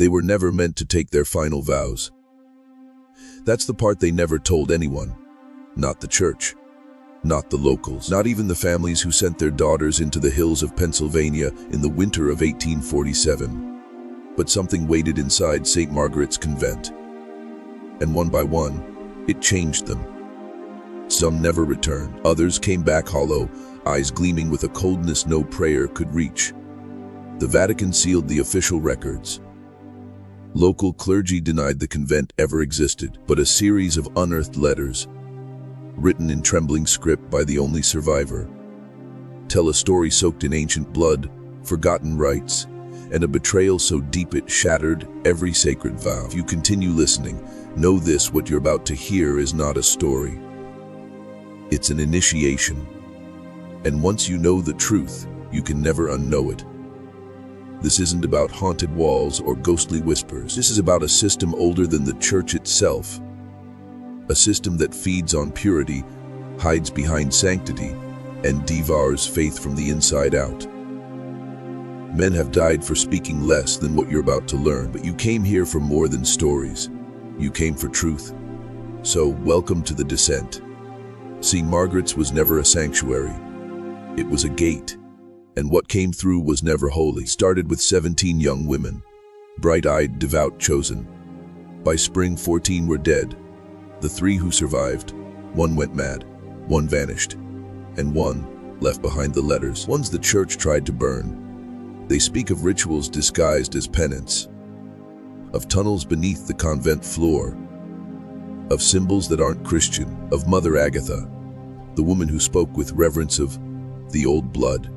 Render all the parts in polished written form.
They were never meant to take their final vows. That's the part they never told anyone. Not the church. Not the locals. Not even the families who sent their daughters into the hills of Pennsylvania in the winter of 1847. But something waited inside St. Margaret's convent. And one by one, it changed them. Some never returned. Others came back hollow, eyes gleaming with a coldness no prayer could reach. The Vatican sealed the official records. Local clergy denied the convent ever existed, but a series of unearthed letters, written in trembling script by the only survivor, tell a story soaked in ancient blood, forgotten rites, and a betrayal so deep it shattered every sacred vow. If you continue listening, know this: what you're about to hear is not a story. It's an initiation. And once you know the truth, you can never unknow it. This isn't about haunted walls or ghostly whispers. This is about a system older than the church itself. A system that feeds on purity, hides behind sanctity, and devours faith from the inside out. Men have died for speaking less than what you're about to learn, but you came here for more than stories. You came for truth. So, welcome to the descent. St. Margaret's was never a sanctuary. It was a gate. And what came through was never holy. It started with 17 young women, bright-eyed, devout, chosen. By spring, 14 were dead. The 3 who survived, one went mad, one vanished, and one left behind the letters. Ones the church tried to burn. They speak of rituals disguised as penance, of tunnels beneath the convent floor, of symbols that aren't Christian, of Mother Agatha, the woman who spoke with reverence of the old blood.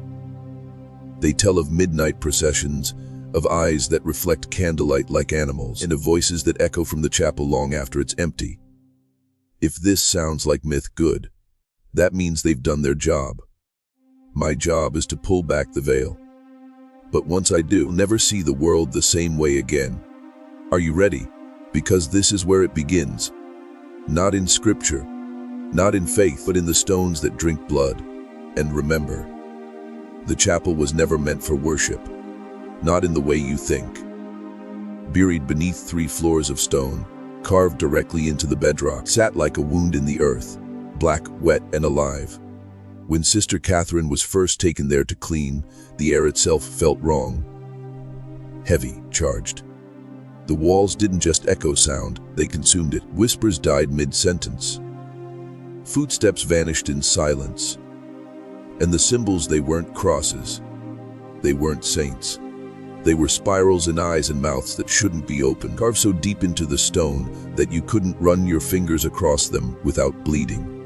They tell of midnight processions, of eyes that reflect candlelight like animals, and of voices that echo from the chapel long after it's empty. If this sounds like myth, good. That means they've done their job. My job is to pull back the veil. But once I do, I'll never see the world the same way again. Are you ready? Because this is where it begins. Not in scripture, not in faith, but in the stones that drink blood. And remember, the chapel was never meant for worship, not in the way you think. Buried beneath 3 floors of stone, carved directly into the bedrock, sat like a wound in the earth, black, wet, and alive. When Sister Catherine was first taken there to clean, the air itself felt wrong. Heavy, charged. The walls didn't just echo sound, they consumed it. Whispers died mid-sentence. Footsteps vanished in silence. And the symbols, they weren't crosses. They weren't saints. They were spirals in eyes and mouths that shouldn't be open, carved so deep into the stone that you couldn't run your fingers across them without bleeding.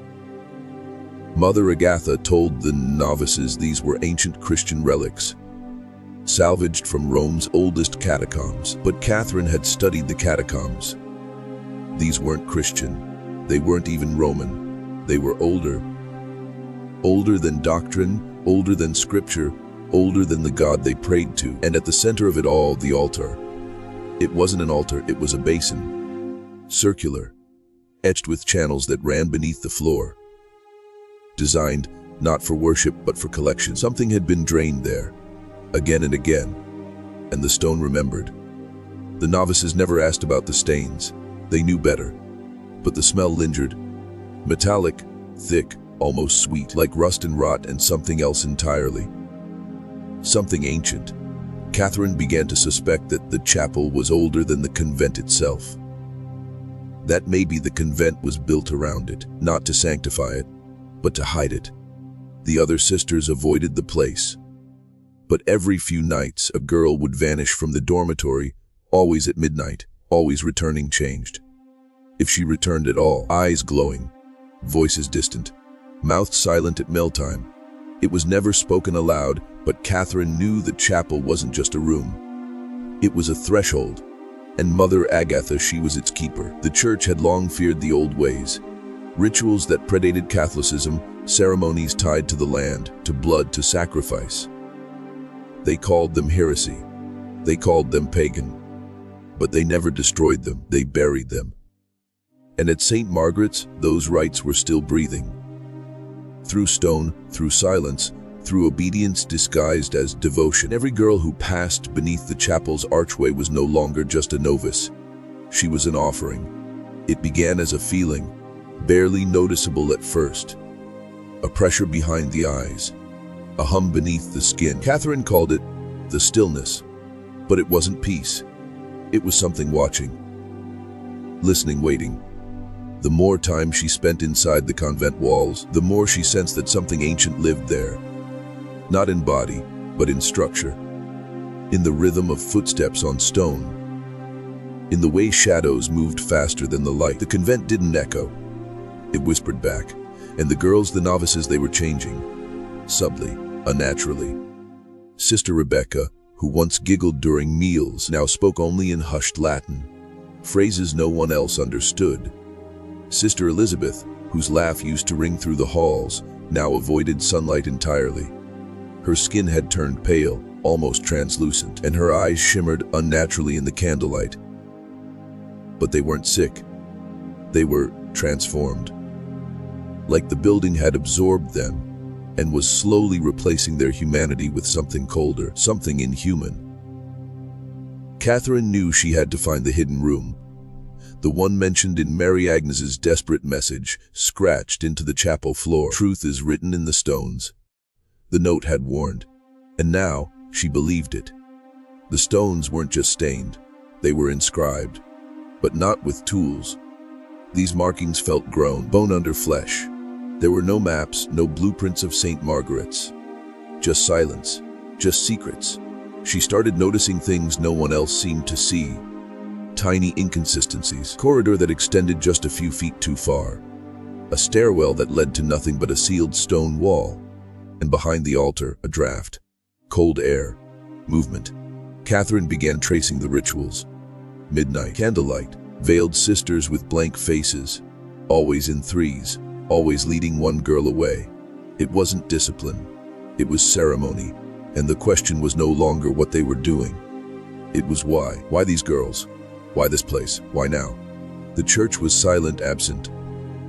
Mother Agatha told the novices these were ancient Christian relics, salvaged from Rome's oldest catacombs. But Catherine had studied the catacombs. These weren't Christian. They weren't even Roman. They were older. Older than doctrine, older than scripture, older than the God they prayed to. And at the center of it all, the altar. It wasn't an altar, it was a basin. Circular, etched with channels that ran beneath the floor. Designed not for worship, but for collection. Something had been drained there, again and again, and the stone remembered. The novices never asked about the stains. They knew better. But the smell lingered. Metallic, thick, almost sweet, like rust and rot and something else entirely. Something ancient. Catherine began to suspect that the chapel was older than the convent itself. That maybe the convent was built around it, not to sanctify it, but to hide it. The other sisters avoided the place. But every few nights, a girl would vanish from the dormitory, always at midnight, always returning changed. If she returned at all, eyes glowing, voices distant, mouth silent at mealtime. It was never spoken aloud, but Catherine knew the chapel wasn't just a room. It was a threshold, and Mother Agatha, she was its keeper. The church had long feared the old ways, rituals that predated Catholicism, ceremonies tied to the land, to blood, to sacrifice. They called them heresy. They called them pagan. But they never destroyed them, they buried them. And at St. Margaret's, those rites were still breathing. Through stone, through silence, through obedience disguised as devotion. Every girl who passed beneath the chapel's archway was no longer just a novice. She was an offering. It began as a feeling, barely noticeable at first. A pressure behind the eyes, a hum beneath the skin. Catherine called it the stillness, but it wasn't peace. It was something watching, listening, waiting. The more time she spent inside the convent walls, the more she sensed that something ancient lived there. Not in body, but in structure. In the rhythm of footsteps on stone. In the way shadows moved faster than the light. The convent didn't echo. It whispered back. And the girls, the novices, they were changing. Subtly, unnaturally. Sister Rebecca, who once giggled during meals, now spoke only in hushed Latin. Phrases no one else understood. Sister Elizabeth, whose laugh used to ring through the halls, now avoided sunlight entirely. Her skin had turned pale, almost translucent, and her eyes shimmered unnaturally in the candlelight. But they weren't sick. They were transformed. Like the building had absorbed them and was slowly replacing their humanity with something colder, something inhuman. Catherine knew she had to find the hidden room, the one mentioned in Mary Agnes's desperate message, scratched into the chapel floor. Truth is written in the stones. The note had warned, and now she believed it. The stones weren't just stained, they were inscribed, but not with tools. These markings felt grown, bone under flesh. There were no maps, no blueprints of St. Margaret's. Just silence, just secrets. She started noticing things no one else seemed to see. Tiny inconsistencies. Corridor that extended just a few feet too far. A stairwell that led to nothing but a sealed stone wall. And behind the altar, a draft. Cold air. Movement. Catherine began tracing the rituals. Midnight. Candlelight. Veiled sisters with blank faces. Always in threes. Always leading one girl away. It wasn't discipline. It was ceremony. And the question was no longer what they were doing. It was why. Why these girls? Why this place? Why now? The church was silent, absent.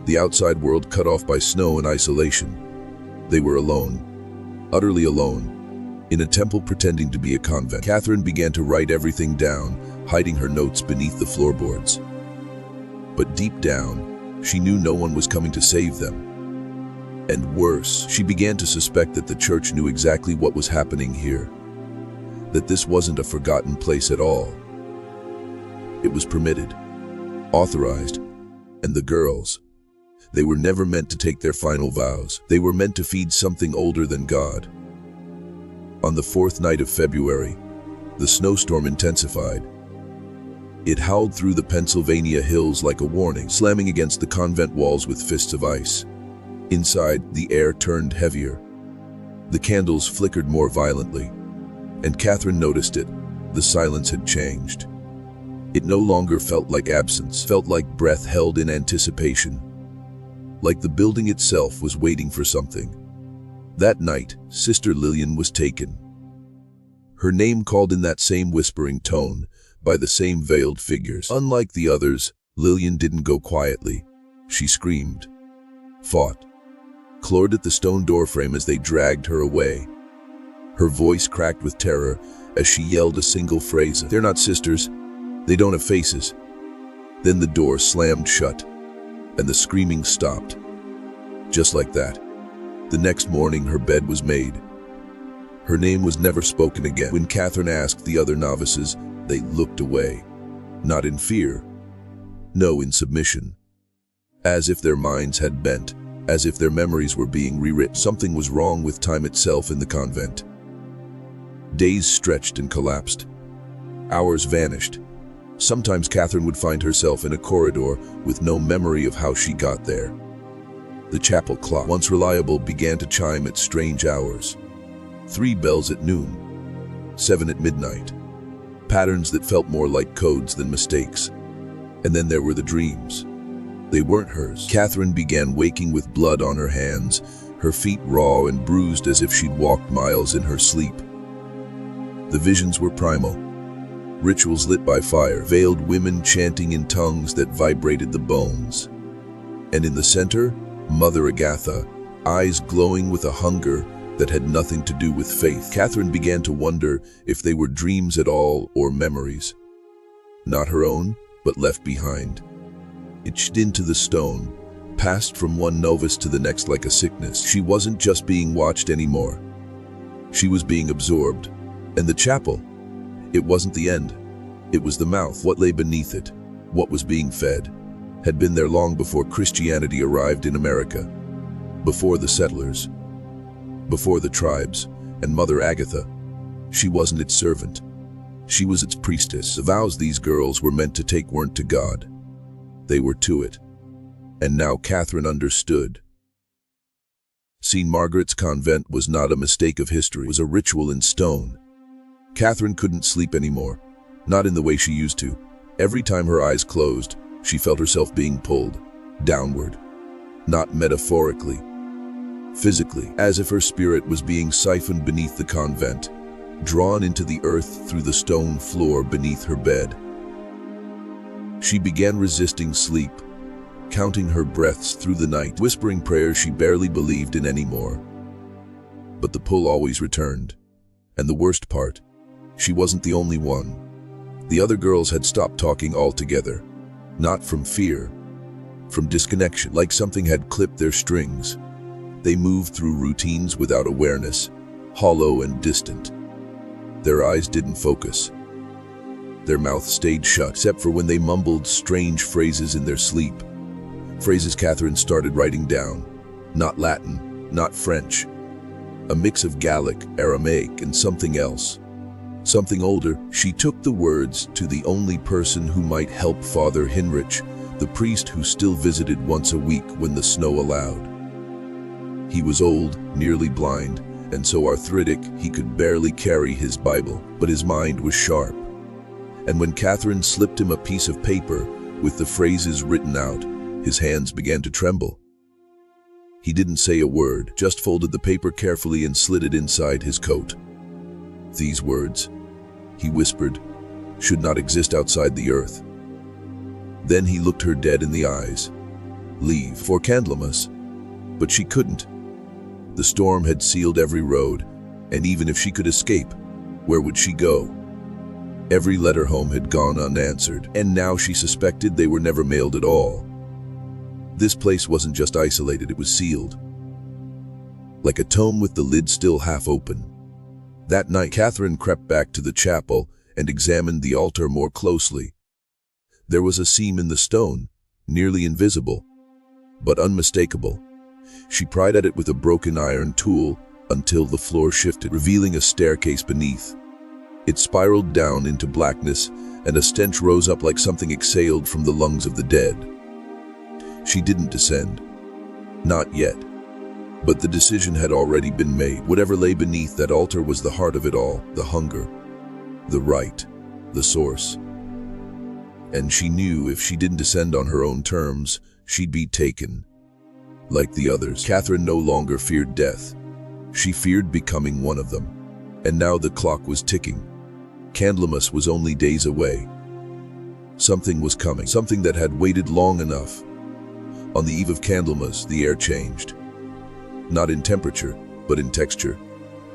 The outside world cut off by snow and isolation. They were alone. Utterly alone. In a temple pretending to be a convent. Catherine began to write everything down, hiding her notes beneath the floorboards. But deep down, she knew no one was coming to save them. And worse, she began to suspect that the church knew exactly what was happening here. That this wasn't a forgotten place at all. It was permitted, authorized, and the girls, they were never meant to take their final vows. They were meant to feed something older than God. On the fourth night of February, the snowstorm intensified. It howled through the Pennsylvania hills like a warning, slamming against the convent walls with fists of ice. Inside, the air turned heavier. The candles flickered more violently, and Catherine noticed it. The silence had changed. It no longer felt like absence, felt like breath held in anticipation. Like the building itself was waiting for something. That night, Sister Lillian was taken. Her name called in that same whispering tone, by the same veiled figures. Unlike the others, Lillian didn't go quietly. She screamed, fought, clawed at the stone doorframe as they dragged her away. Her voice cracked with terror as she yelled a single phrase, "They're not sisters. They don't have faces." Then the door slammed shut, and the screaming stopped. Just like that. The next morning, her bed was made. Her name was never spoken again. When Catherine asked the other novices, they looked away. Not in fear. No, in submission. As if their minds had bent, as if their memories were being rewritten. Something was wrong with time itself in the convent. Days stretched and collapsed. Hours vanished. Sometimes Catherine would find herself in a corridor with no memory of how she got there. The chapel clock, once reliable, began to chime at strange hours. 3 bells at noon, 7 at midnight. Patterns that felt more like codes than mistakes. And then there were the dreams. They weren't hers. Catherine began waking with blood on her hands, her feet raw and bruised as if she'd walked miles in her sleep. The visions were primal. Rituals lit by fire, veiled women chanting in tongues that vibrated the bones. And in the center, Mother Agatha, eyes glowing with a hunger that had nothing to do with faith. Catherine began to wonder if they were dreams at all or memories. Not her own, but left behind. Etched into the stone, passed from one novice to the next like a sickness. She wasn't just being watched anymore. She was being absorbed. And the chapel, it wasn't the end. It was the mouth. What lay beneath it, what was being fed, had been there long before Christianity arrived in America, before the settlers, before the tribes, and Mother Agatha. She wasn't its servant. She was its priestess. The vows these girls were meant to take weren't to God. They were to it. And now Catherine understood. St. Margaret's convent was not a mistake of history. It was a ritual in stone. Catherine couldn't sleep anymore, not in the way she used to. Every time her eyes closed, she felt herself being pulled downward, not metaphorically, physically, as if her spirit was being siphoned beneath the convent, drawn into the earth through the stone floor beneath her bed. She began resisting sleep, counting her breaths through the night, whispering prayers she barely believed in anymore. But the pull always returned. And the worst part, she wasn't the only one. The other girls had stopped talking altogether, not from fear, from disconnection, like something had clipped their strings. They moved through routines without awareness, hollow and distant. Their eyes didn't focus. Their mouths stayed shut, except for when they mumbled strange phrases in their sleep. Phrases Catherine started writing down. Not Latin, not French. A mix of Gallic, Aramaic, and something else. Something older. She took the words to the only person who might help Father Hinrich, the priest who still visited once a week when the snow allowed. He was old, nearly blind, and so arthritic he could barely carry his Bible, but his mind was sharp. And when Catherine slipped him a piece of paper with the phrases written out, his hands began to tremble. He didn't say a word, just folded the paper carefully and slid it inside his coat. These words, he whispered, should not exist outside the earth. Then he looked her dead in the eyes. Leave for Candlemas. But she couldn't. The storm had sealed every road, and even if she could escape, where would she go? Every letter home had gone unanswered, and now she suspected they were never mailed at all. This place wasn't just isolated, it was sealed. Like a tome with the lid still half open. That night, Catherine crept back to the chapel and examined the altar more closely. There was a seam in the stone, nearly invisible, but unmistakable. She pried at it with a broken iron tool until the floor shifted, revealing a staircase beneath. It spiraled down into blackness, and a stench rose up like something exhaled from the lungs of the dead. She didn't descend. Not yet. But the decision had already been made. Whatever lay beneath that altar was the heart of it all, the hunger, the right, the source. And she knew if she didn't descend on her own terms, she'd be taken. Like the others, Catherine no longer feared death. She feared becoming one of them. And now the clock was ticking. Candlemas was only days away. Something was coming, something that had waited long enough. On the eve of Candlemas, the air changed. Not in temperature, but in texture.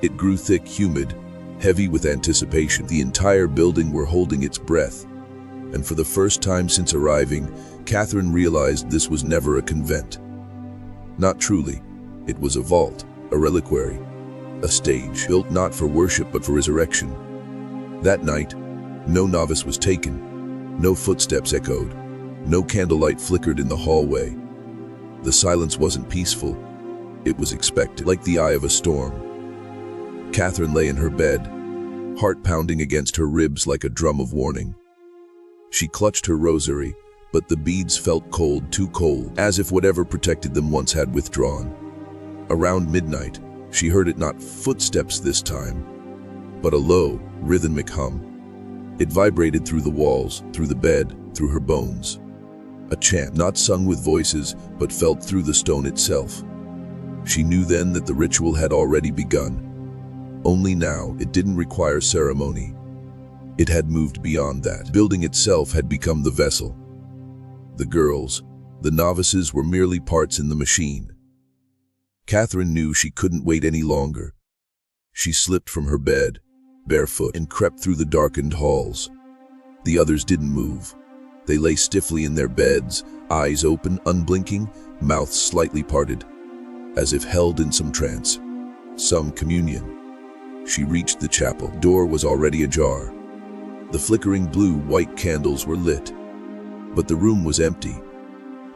It grew thick, humid, heavy with anticipation. The entire building were holding its breath. And for the first time since arriving, Catherine realized this was never a convent. Not truly. It was a vault, a reliquary, a stage built not for worship but for resurrection. That night, no novice was taken, no footsteps echoed, no candlelight flickered in the hallway. The silence wasn't peaceful. It was expected, like the eye of a storm. Catherine lay in her bed, heart pounding against her ribs like a drum of warning. She clutched her rosary, but the beads felt cold, too cold, as if whatever protected them once had withdrawn. Around midnight, she heard it, not footsteps this time, but a low, rhythmic hum. It vibrated through the walls, through the bed, through her bones. A chant, not sung with voices, but felt through the stone itself. She knew then that the ritual had already begun. Only now, it didn't require ceremony. It had moved beyond that. Building itself had become the vessel. The girls, the novices, were merely parts in the machine. Catherine knew she couldn't wait any longer. She slipped from her bed, barefoot, and crept through the darkened halls. The others didn't move. They lay stiffly in their beds, eyes open, unblinking, mouths slightly parted, as if held in some trance, some communion. She reached the chapel. Door was already ajar. The flickering blue-white candles were lit, but the room was empty.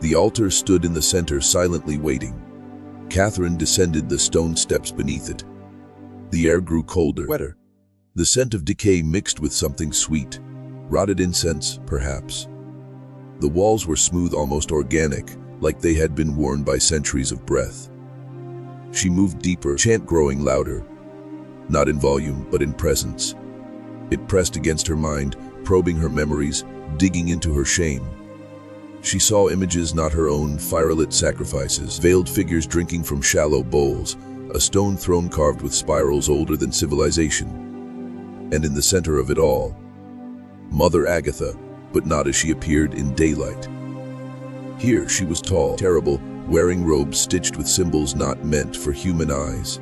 The altar stood in the center, silently waiting. Catherine descended the stone steps beneath it. The air grew colder, wetter. The scent of decay mixed with something sweet. Rotted incense, perhaps. The walls were smooth, almost organic, like they had been worn by centuries of breath. She moved deeper, chant growing louder. Not in volume, but in presence. It pressed against her mind, probing her memories, digging into her shame. She saw images not her own, firelit sacrifices, veiled figures drinking from shallow bowls, a stone throne carved with spirals older than civilization. And in the center of it all, Mother Agatha, but not as she appeared in daylight. Here she was tall, terrible, wearing robes stitched with symbols not meant for human eyes.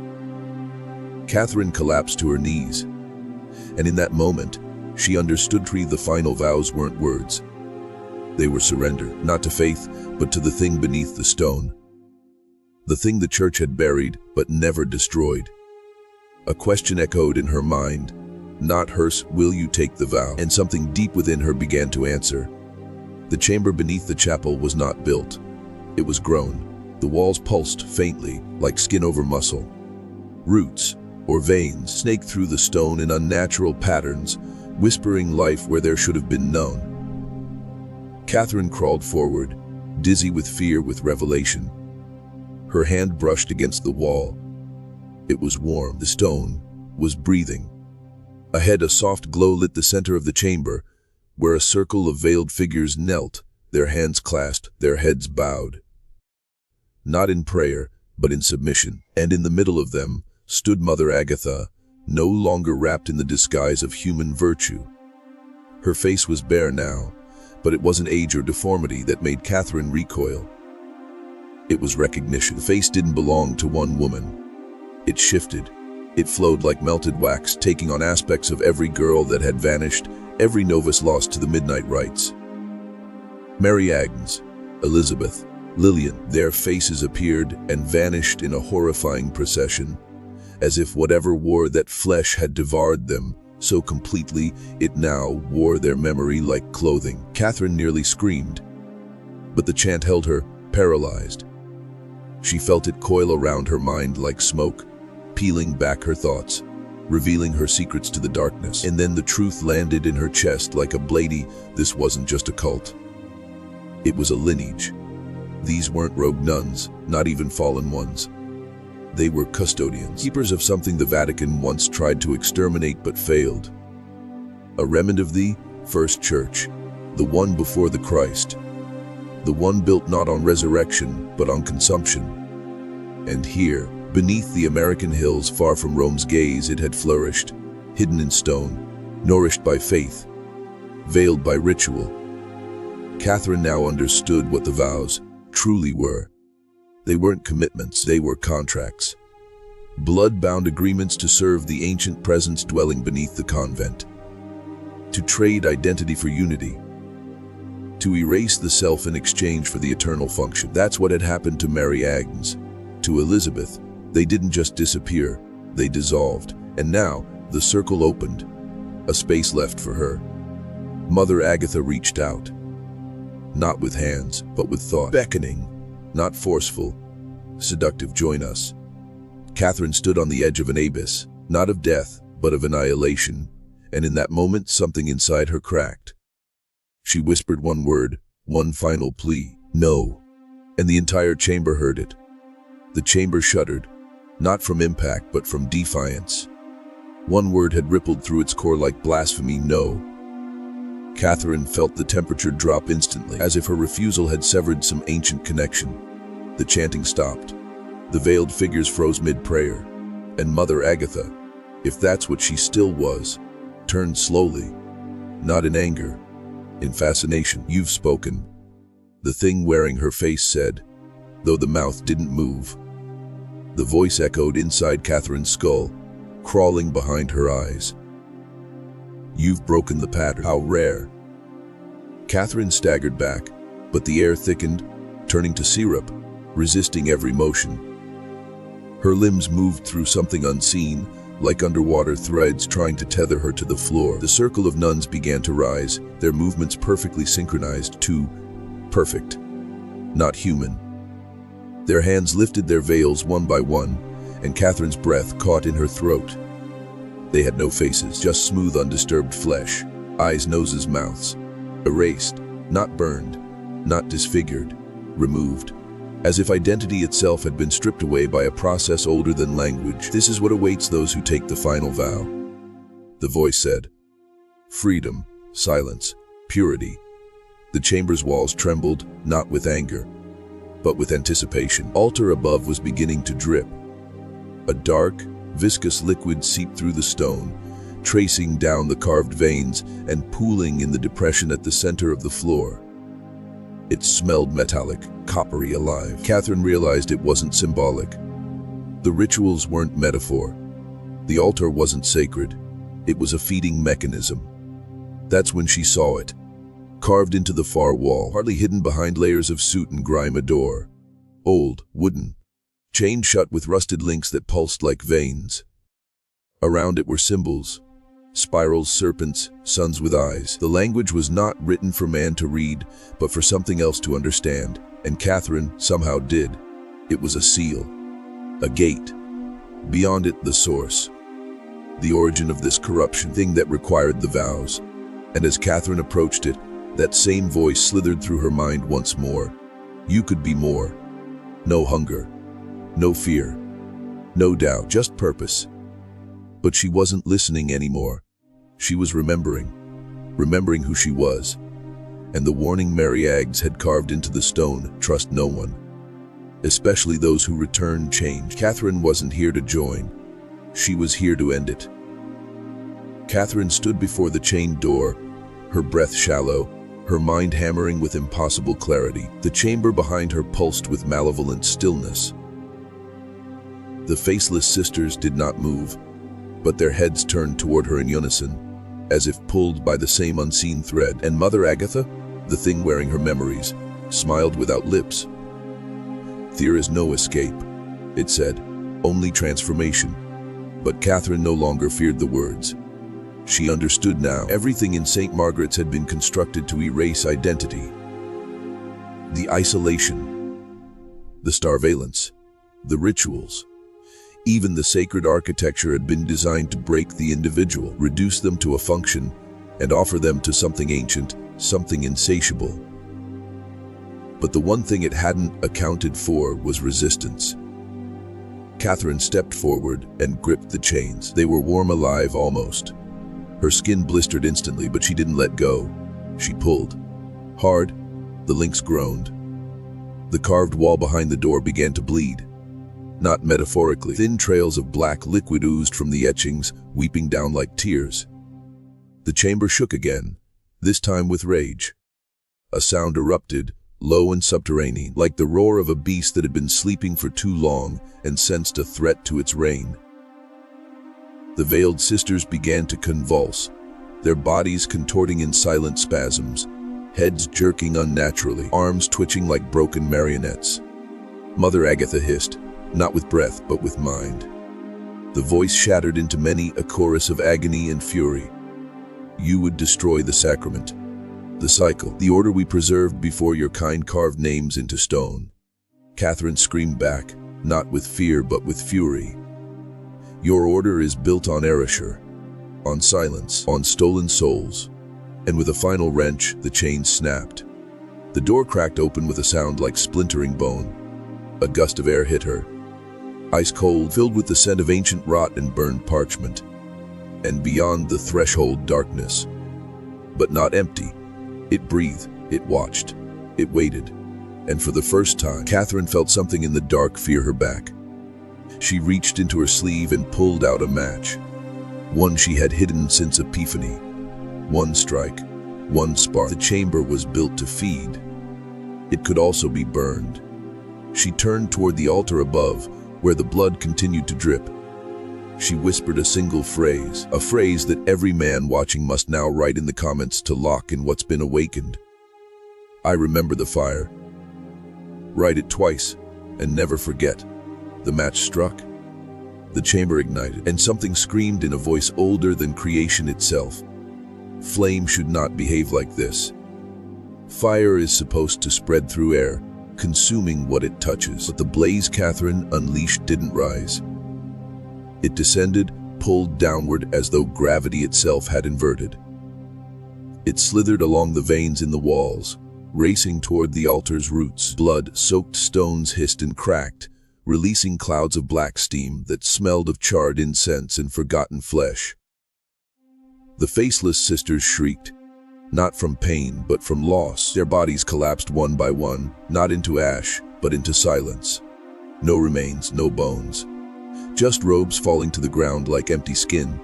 Catherine collapsed to her knees, and in that moment, she understood the final vows weren't words. They were surrender, not to faith, but to the thing beneath the stone. The thing the church had buried, but never destroyed. A question echoed in her mind, not hers, will you take the vow? And something deep within her began to answer. The chamber beneath the chapel was not built. It was grown. The walls pulsed faintly, like skin over muscle. Roots, or veins, snaked through the stone in unnatural patterns, whispering life where there should have been none. Catherine crawled forward, dizzy with fear, with revelation. Her hand brushed against the wall. It was warm. The stone was breathing. Ahead, a soft glow lit the center of the chamber, where a circle of veiled figures knelt, their hands clasped, their heads bowed. Not in prayer, but in submission. And in the middle of them stood Mother Agatha, no longer wrapped in the disguise of human virtue. Her face was bare now, but it wasn't age or deformity that made Catherine recoil. It was recognition. The face didn't belong to one woman. It shifted. It flowed like melted wax, taking on aspects of every girl that had vanished, every novice lost to the midnight rites. Mary Agnes, Elizabeth, Lillian, their faces appeared and vanished in a horrifying procession, as if whatever wore that flesh had devoured them so completely it now wore their memory like clothing. Catherine nearly screamed, but the chant held her, paralyzed. She felt it coil around her mind like smoke, peeling back her thoughts, revealing her secrets to the darkness. And then the truth landed in her chest like a blade. This wasn't just a cult. It was a lineage. These weren't rogue nuns, not even fallen ones. They were custodians, keepers of something the Vatican once tried to exterminate but failed. A remnant of the first church, the one before the Christ, the one built not on resurrection but on consumption. And here, beneath the American hills, far from Rome's gaze, it had flourished, hidden in stone, nourished by faith, veiled by ritual. Catherine now understood what the vows truly were. They weren't commitments, they were contracts. Blood-bound agreements to serve the ancient presence dwelling beneath the convent. To trade identity for unity. To erase the self in exchange for the eternal function. That's what had happened to Mary Agnes. To Elizabeth, they didn't just disappear, they dissolved. And now, the circle opened. A space left for her. Mother Agatha reached out. Not with hands, but with thought. Beckoning. Not forceful, seductive. Join us. Catherine stood on the edge of an abyss, not of death, but of annihilation, and in that moment something inside her cracked. She whispered one word, one final plea, no, and the entire chamber heard it. The chamber shuddered, not from impact but from defiance. One word had rippled through its core like blasphemy, no. Catherine felt the temperature drop instantly, as if her refusal had severed some ancient connection. The chanting stopped. The veiled figures froze mid-prayer. And Mother Agatha, if that's what she still was, turned slowly, not in anger, in fascination. You've spoken. The thing wearing her face said, though the mouth didn't move. The voice echoed inside Catherine's skull, crawling behind her eyes. "You've broken the pattern. How rare." Catherine staggered back, but the air thickened, turning to syrup, resisting every motion. Her limbs moved through something unseen, like underwater threads trying to tether her to the floor. The circle of nuns began to rise, their movements perfectly synchronized, too perfect, not human. Their hands lifted their veils one by one, and Catherine's breath caught in her throat. They had no faces, just smooth, undisturbed flesh, eyes, noses, mouths. Erased, not burned, not disfigured, removed. As if identity itself had been stripped away by a process older than language. "This is what awaits those who take the final vow," the voice said. Freedom, silence, purity. The chamber's walls trembled, not with anger, but with anticipation. Altar above was beginning to drip. A dark, viscous liquid seeped through the stone, tracing down the carved veins and pooling in the depression at the center of the floor. It smelled metallic, coppery, alive. Catherine realized it wasn't symbolic. The rituals weren't metaphor. The altar wasn't sacred. It was a feeding mechanism. That's when she saw it. Carved into the far wall, hardly hidden behind layers of soot and grime, a door. Old, wooden, chained shut with rusted links that pulsed like veins. Around it were symbols. Spirals, serpents, suns with eyes. The language was not written for man to read, but for something else to understand, and Catherine somehow did. It was a seal, a gate. Beyond it, the source, the origin of this corruption, thing that required the vows. And as Catherine approached it, that same voice slithered through her mind once more. You could be more. No hunger, no fear, no doubt, just purpose. But she wasn't listening anymore. She was remembering who she was. And the warning Mariags had carved into the stone, trust no one, especially those who return change. Catherine wasn't here to join. She was here to end it. Catherine stood before the chained door, her breath shallow, her mind hammering with impossible clarity. The chamber behind her pulsed with malevolent stillness. The faceless sisters did not move, but their heads turned toward her in unison, as if pulled by the same unseen thread. And Mother Agatha, the thing wearing her memories, smiled without lips. "There is no escape," it said, "only transformation." But Catherine no longer feared the words. She understood now. Everything in St. Margaret's had been constructed to erase identity. The isolation, the starvalence, the rituals. Even the sacred architecture had been designed to break the individual, reduce them to a function, and offer them to something ancient, something insatiable. But the one thing it hadn't accounted for was resistance. Catherine stepped forward and gripped the chains. They were warm, alive, almost. Her skin blistered instantly, but she didn't let go. She pulled. Hard, the links groaned. The carved wall behind the door began to bleed. Not metaphorically. Thin trails of black liquid oozed from the etchings, weeping down like tears. The chamber shook again, this time with rage. A sound erupted, low and subterranean, like the roar of a beast that had been sleeping for too long and sensed a threat to its reign. The veiled sisters began to convulse, their bodies contorting in silent spasms, heads jerking unnaturally, arms twitching like broken marionettes. Mother Agatha hissed, not with breath, but with mind. The voice shattered into many a chorus of agony and fury. You would destroy the sacrament, the cycle, the order we preserved before your kind carved names into stone. Catherine screamed back, not with fear, but with fury. Your order is built on erasure, on silence, on stolen souls. And with a final wrench, the chain snapped. The door cracked open with a sound like splintering bone. A gust of air hit her, ice cold, filled with the scent of ancient rot and burned parchment. And beyond the threshold, darkness. But not empty. It breathed, it watched, it waited. And for the first time, Catherine felt something in the dark fear her back. She reached into her sleeve and pulled out a match. One she had hidden since Epiphany. One strike, one spark. The chamber was built to feed. It could also be burned. She turned toward the altar above, where the blood continued to drip. She whispered a single phrase, a phrase that every man watching must now write in the comments to lock in what's been awakened. I remember the fire. Write it twice, and never forget. The match struck, the chamber ignited, and something screamed in a voice older than creation itself. Flame should not behave like this. Fire is supposed to spread through air, consuming what it touches. But the blaze Catherine unleashed didn't rise. It descended, pulled downward as though gravity itself had inverted. It slithered along the veins in the walls, racing toward the altar's roots. Blood-soaked stones hissed and cracked, releasing clouds of black steam that smelled of charred incense and forgotten flesh. The faceless sisters shrieked, not from pain but from loss. Their bodies collapsed one by one, not into ash, but into silence. No remains, no bones. Just robes falling to the ground like empty skin.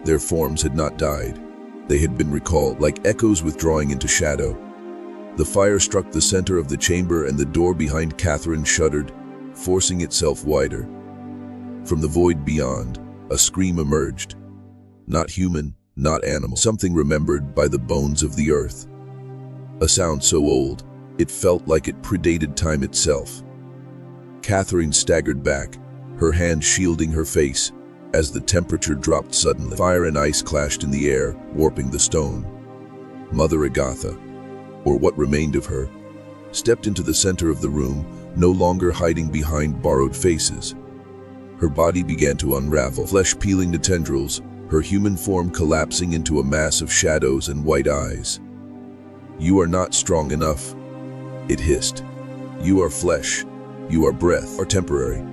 Their forms had not died. They had been recalled, like echoes withdrawing into shadow. The fire struck the center of the chamber and the door behind Catherine shuddered, forcing itself wider. From the void beyond, a scream emerged. Not human, not animal. Something remembered by the bones of the earth. A sound so old, it felt like it predated time itself. Catherine staggered back, her hand shielding her face, as the temperature dropped suddenly. Fire and ice clashed in the air, warping the stone. Mother Agatha, or what remained of her, stepped into the center of the room, no longer hiding behind borrowed faces. Her body began to unravel, flesh peeling to tendrils, her human form collapsing into a mass of shadows and white eyes. "You are not strong enough," it hissed. "You are flesh, you are breath, are temporary."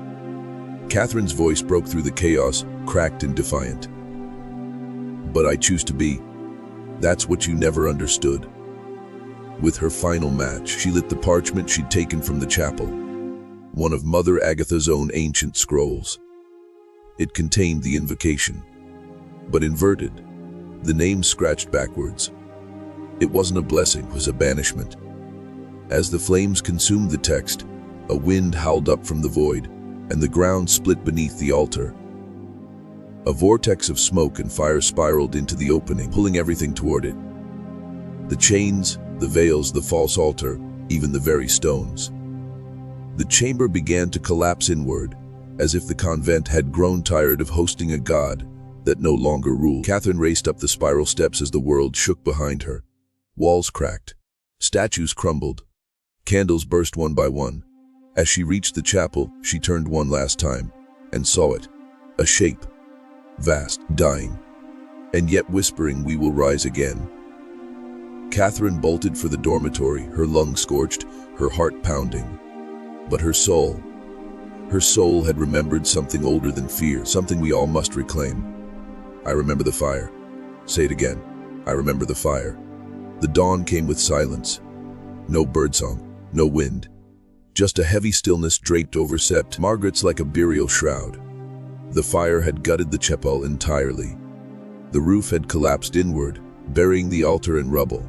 Catherine's voice broke through the chaos, cracked and defiant. "But I choose to be. That's what you never understood." With her final match, she lit the parchment she'd taken from the chapel, one of Mother Agatha's own ancient scrolls. It contained the invocation, but inverted, the name scratched backwards. It wasn't a blessing, it was a banishment. As the flames consumed the text, a wind howled up from the void, and the ground split beneath the altar. A vortex of smoke and fire spiraled into the opening, pulling everything toward it. The chains, the veils, the false altar, even the very stones. The chamber began to collapse inward, as if the convent had grown tired of hosting a god that no longer ruled. Catherine raced up the spiral steps as the world shook behind her. Walls cracked, statues crumbled, candles burst one by one. As she reached the chapel, she turned one last time and saw it, a shape, vast, dying, and yet whispering, "We will rise again." Catherine bolted for the dormitory, her lungs scorched, her heart pounding. But her soul had remembered something older than fear, something we all must reclaim. "I remember the fire." Say it again. "I remember the fire." The dawn came with silence. No birdsong, no wind. Just a heavy stillness draped over Sept, Margaret's like a burial shroud. The fire had gutted the chapel entirely. The roof had collapsed inward, burying the altar in rubble.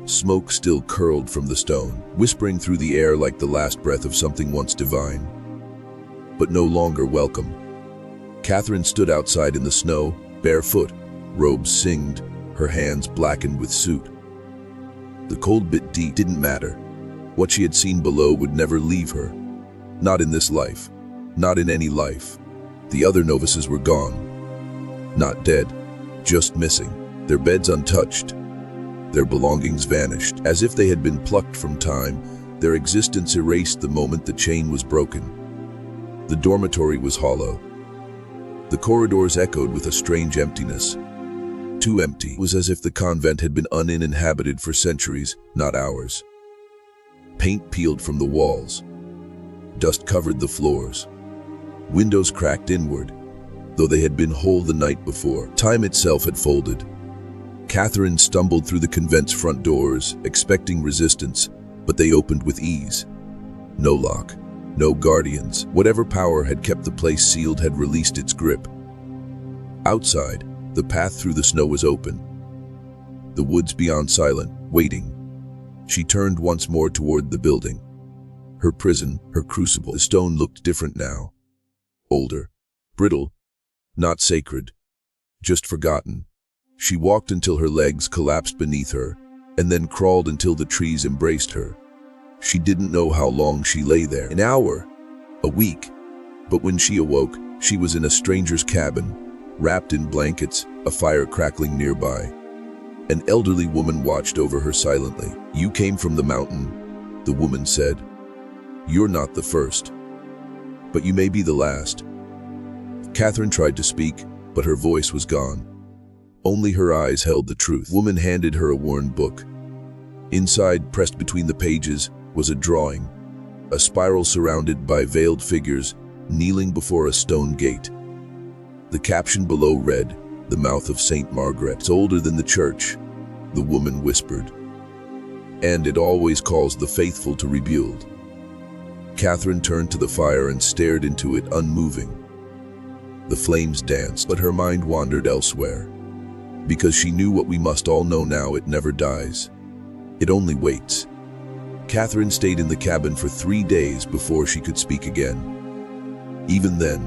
Smoke still curled from the stone, whispering through the air like the last breath of something once divine, but no longer welcome. Catherine stood outside in the snow, barefoot, robes singed, her hands blackened with soot. The cold bit deep didn't matter. What she had seen below would never leave her. Not in this life, not in any life. The other novices were gone. Not dead, just missing, their beds untouched. Their belongings vanished, as if they had been plucked from time. Their existence erased the moment the chain was broken. The dormitory was hollow. The corridors echoed with a strange emptiness. Too empty. It was as if the convent had been uninhabited for centuries, not hours. Paint peeled from the walls. Dust covered the floors. Windows cracked inward, though they had been whole the night before. Time itself had folded. Catherine stumbled through the convent's front doors, expecting resistance, but they opened with ease. No lock, no guardians. Whatever power had kept the place sealed had released its grip. Outside, the path through the snow was open. The woods beyond silent, waiting. She turned once more toward the building. her prison, her crucible. The stone looked different now. Older, brittle, not sacred, just forgotten. She walked until her legs collapsed beneath her, and then crawled until the trees embraced her. She didn't know how long she lay there. An hour, a week. But when she awoke, she was in a stranger's cabin, wrapped in blankets, a fire crackling nearby. An elderly woman watched over her silently. "You came from the mountain," the woman said. "You're not the first, but you may be the last." Catherine tried to speak, but her voice was gone. Only her eyes held the truth. The woman handed her a worn book. Inside, pressed between the pages, was a drawing, a spiral surrounded by veiled figures kneeling before a stone gate. The caption below read, "The mouth of Saint Margaret. It's older than the church," the woman whispered. "And it always calls the faithful to rebuild." Catherine turned to the fire and stared into it, unmoving. The flames danced, but her mind wandered elsewhere. Because she knew what we must all know now: it never dies. It only waits. Catherine stayed in the cabin for 3 days before she could speak again. Even then,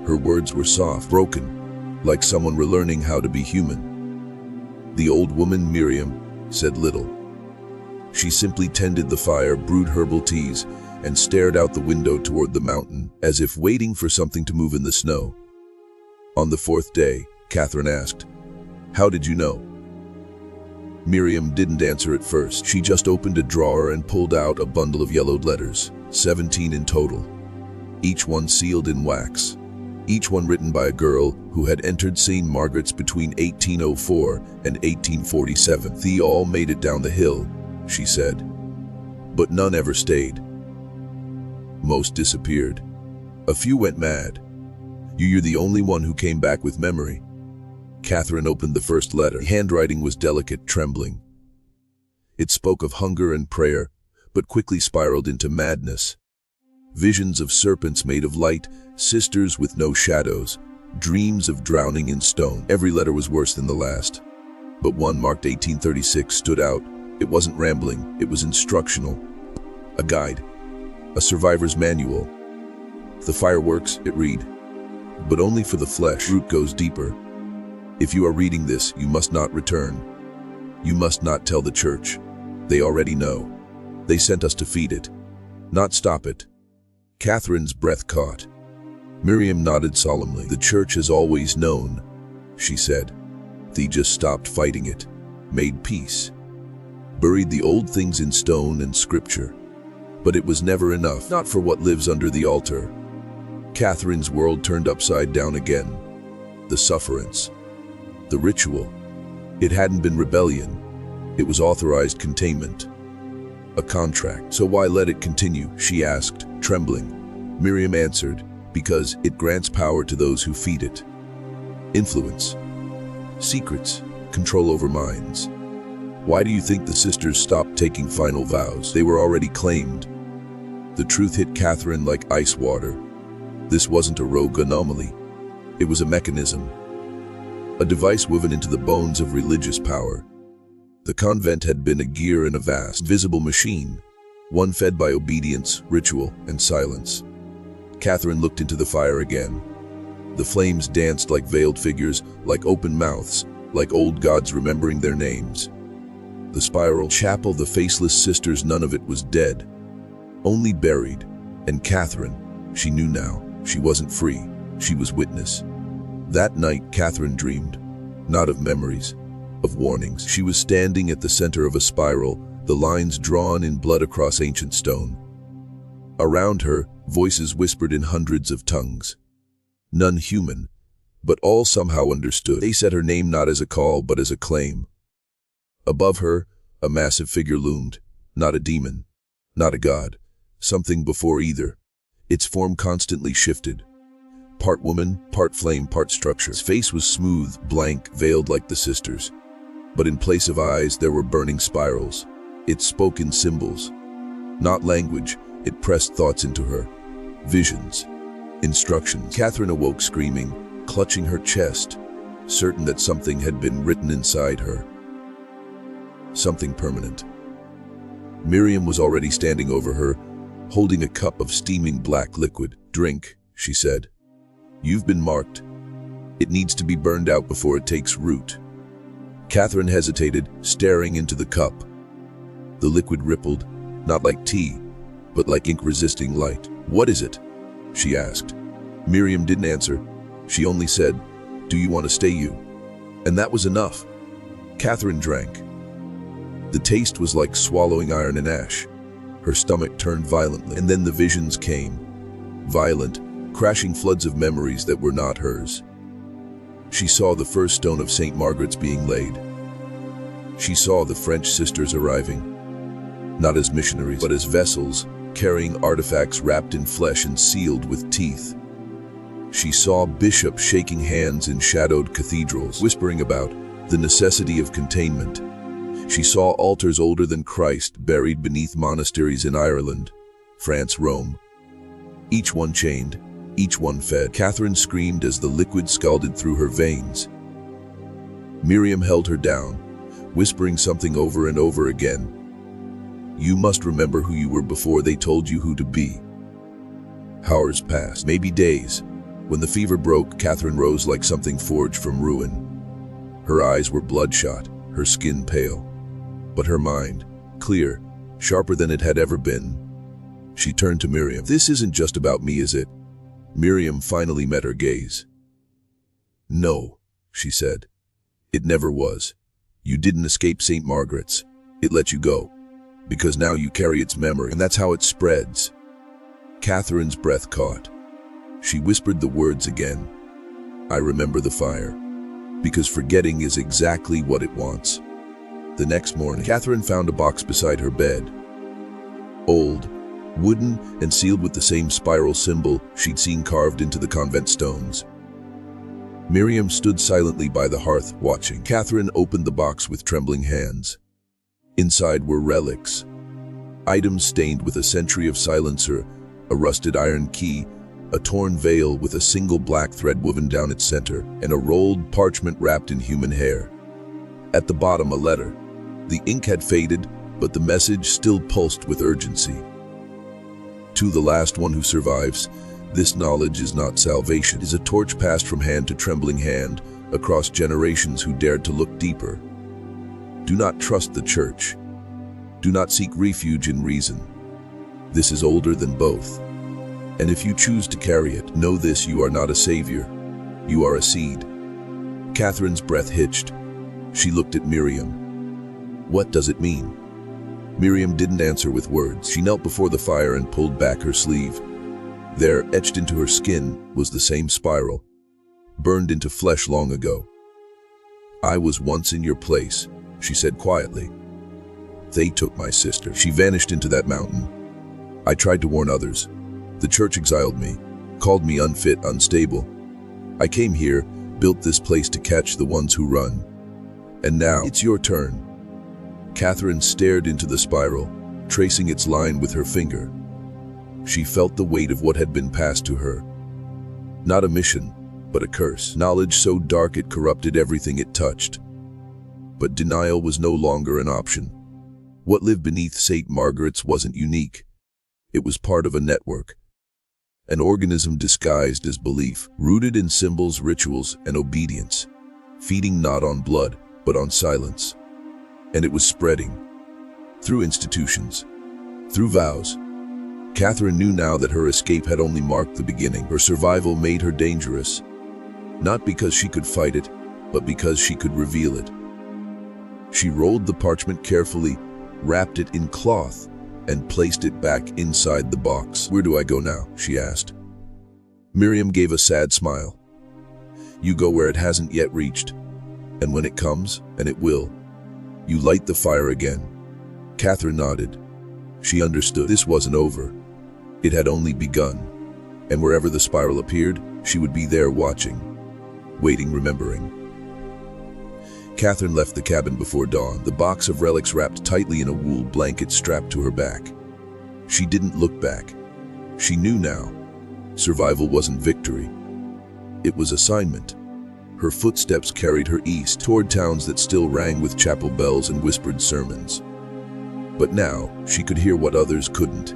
her words were soft, broken, like someone relearning how to be human. The old woman, Miriam, said little. She simply tended the fire, brewed herbal teas, and stared out the window toward the mountain, as if waiting for something to move in the snow. On the 4th day, Catherine asked, "How did you know?" Miriam didn't answer at first. She just opened a drawer and pulled out a bundle of yellowed letters, 17 in total, each one sealed in wax, each one written by a girl who had entered St. Margaret's between 1804 and 1847. "They all made it down the hill," she said, "but none ever stayed. Most disappeared. A few went mad. You're the only one who came back with memory." Catherine opened the first letter. The handwriting was delicate, trembling. It spoke of hunger and prayer, but quickly spiraled into madness. Visions of serpents made of light, sisters with no shadows, dreams of drowning in stone. Every letter was worse than the last. But one, marked 1836, stood out. It wasn't rambling, it was instructional. A guide, a survivor's manual. "The fireworks," it read, "but only for the flesh. Root goes deeper. If you are reading this, you must not return. You must not tell the church. They already know. They sent us to feed it, not stop it." Catherine's breath caught. Miriam nodded solemnly. "The church has always known," she said. "They just stopped fighting it, made peace, buried the old things in stone and scripture. But it was never enough, not for what lives under the altar." Catherine's world turned upside down again. The sufferance, the ritual. It hadn't been rebellion. It was authorized containment. A contract. "So why let it continue?" she asked, trembling. Miriam answered, "Because it grants power to those who feed it. Influence, secrets, control over minds." Why do you think the sisters stopped taking final vows? They were already claimed. The truth hit Catherine like ice water. This wasn't a rogue anomaly. It was a mechanism. A device woven into the bones of religious power. The convent had been a gear in a vast, visible machine, one fed by obedience, ritual, and silence. Catherine looked into the fire again. The flames danced like veiled figures, like open mouths, like old gods remembering their names. The spiral chapel, the faceless sisters, none of it was dead, only buried. And Catherine, she knew now, she wasn't free, she was witness. That night, Catherine dreamed, not of memories, of warnings. She was standing at the center of a spiral, the lines drawn in blood across ancient stone. Around her, voices whispered in hundreds of tongues. None human, but all somehow understood. They said her name not as a call, but as a claim. Above her, a massive figure loomed, not a demon, not a god, something before either. Its form constantly shifted. Part woman, part flame, part structure. Its face was smooth, blank, veiled like the sisters. But in place of eyes, there were burning spirals. It spoke in symbols, not language. It pressed thoughts into her. Visions, instructions. Catherine awoke screaming, clutching her chest, certain that something had been written inside her. Something permanent. Miriam was already standing over her, holding a cup of steaming black liquid. "Drink," she said. "You've been marked. It needs to be burned out before it takes root." Catherine hesitated, staring into the cup. The liquid rippled, not like tea, but like ink-resisting light. "What is it?" she asked. Miriam didn't answer. She only said, "Do you want to stay, you?" And that was enough. Catherine drank. The taste was like swallowing iron and ash. Her stomach turned violently, and then the visions came. Violent, crashing floods of memories that were not hers. She saw the first stone of St. Margaret's being laid. She saw the French sisters arriving, not as missionaries, but as vessels, carrying artifacts wrapped in flesh and sealed with teeth. She saw bishops shaking hands in shadowed cathedrals, whispering about the necessity of containment. She saw altars older than Christ buried beneath monasteries in Ireland, France, Rome. Each one chained, each one fed. Catherine screamed as the liquid scalded through her veins. Miriam held her down, whispering something over and over again. "You must remember who you were before they told you who to be." Hours passed, maybe days. When the fever broke, Catherine rose like something forged from ruin. Her eyes were bloodshot, her skin pale, but her mind, clear, sharper than it had ever been. She turned to Miriam. "This isn't just about me, is it?" Miriam finally met her gaze. "No," she said. "It never was. You didn't escape St. Margaret's. It let you go, because now you carry its memory, and that's how it spreads." Catherine's breath caught. She whispered the words again. "I remember the fire, because forgetting is exactly what it wants." The next morning, Catherine found a box beside her bed. Old, wooden, and sealed with the same spiral symbol she'd seen carved into the convent stones. Miriam stood silently by the hearth, watching. Catherine opened the box with trembling hands. Inside were relics, items stained with a century of silencer, a rusted iron key, a torn veil with a single black thread woven down its center, and a rolled parchment wrapped in human hair. At the bottom, a letter. The ink had faded, but the message still pulsed with urgency. "To the last one who survives, this knowledge is not salvation. It is a torch passed from hand to trembling hand, across generations who dared to look deeper. Do not trust the church. Do not seek refuge in reason. This is older than both. And if you choose to carry it, know this: you are not a savior. You are a seed." Catherine's breath hitched. She looked at Miriam. "What does it mean?" Miriam didn't answer with words. She knelt before the fire and pulled back her sleeve. There, etched into her skin, was the same spiral, burned into flesh long ago. "I was once in your place," she said quietly. "They took my sister. She vanished into that mountain. I tried to warn others. The church exiled me, called me unfit, unstable. I came here, built this place to catch the ones who run. And now, it's your turn." Catherine stared into the spiral, tracing its line with her finger. She felt the weight of what had been passed to her. Not a mission, but a curse. Knowledge so dark it corrupted everything it touched. But denial was no longer an option. What lived beneath St. Margaret's wasn't unique. It was part of a network. An organism disguised as belief, rooted in symbols, rituals, and obedience, feeding not on blood, but on silence. And it was spreading. Through institutions. Through vows. Catherine knew now that her escape had only marked the beginning. Her survival made her dangerous. Not because she could fight it, but because she could reveal it. She rolled the parchment carefully, wrapped it in cloth, and placed it back inside the box. "Where do I go now?" she asked. Miriam gave a sad smile. "You go where it hasn't yet reached. And when it comes, and it will, you light the fire again." Catherine nodded. She understood. This wasn't over. It had only begun. And wherever the spiral appeared, she would be there watching, waiting, remembering. Catherine left the cabin before dawn, the box of relics wrapped tightly in a wool blanket strapped to her back. She didn't look back. She knew now. Survival wasn't victory. It was assignment. Her footsteps carried her east, toward towns that still rang with chapel bells and whispered sermons. But now, she could hear what others couldn't.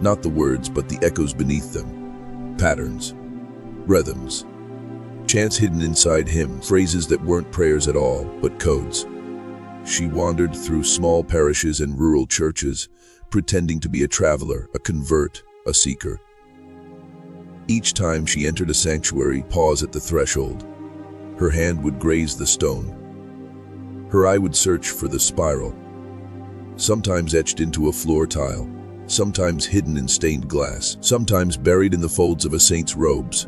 Not the words, but the echoes beneath them. Patterns. Rhythms. Chants hidden inside hymns. Phrases that weren't prayers at all, but codes. She wandered through small parishes and rural churches, pretending to be a traveler, a convert, a seeker. Each time she entered a sanctuary, pause at the threshold. Her hand would graze the stone. Her eye would search for the spiral, sometimes etched into a floor tile, sometimes hidden in stained glass, sometimes buried in the folds of a saint's robes.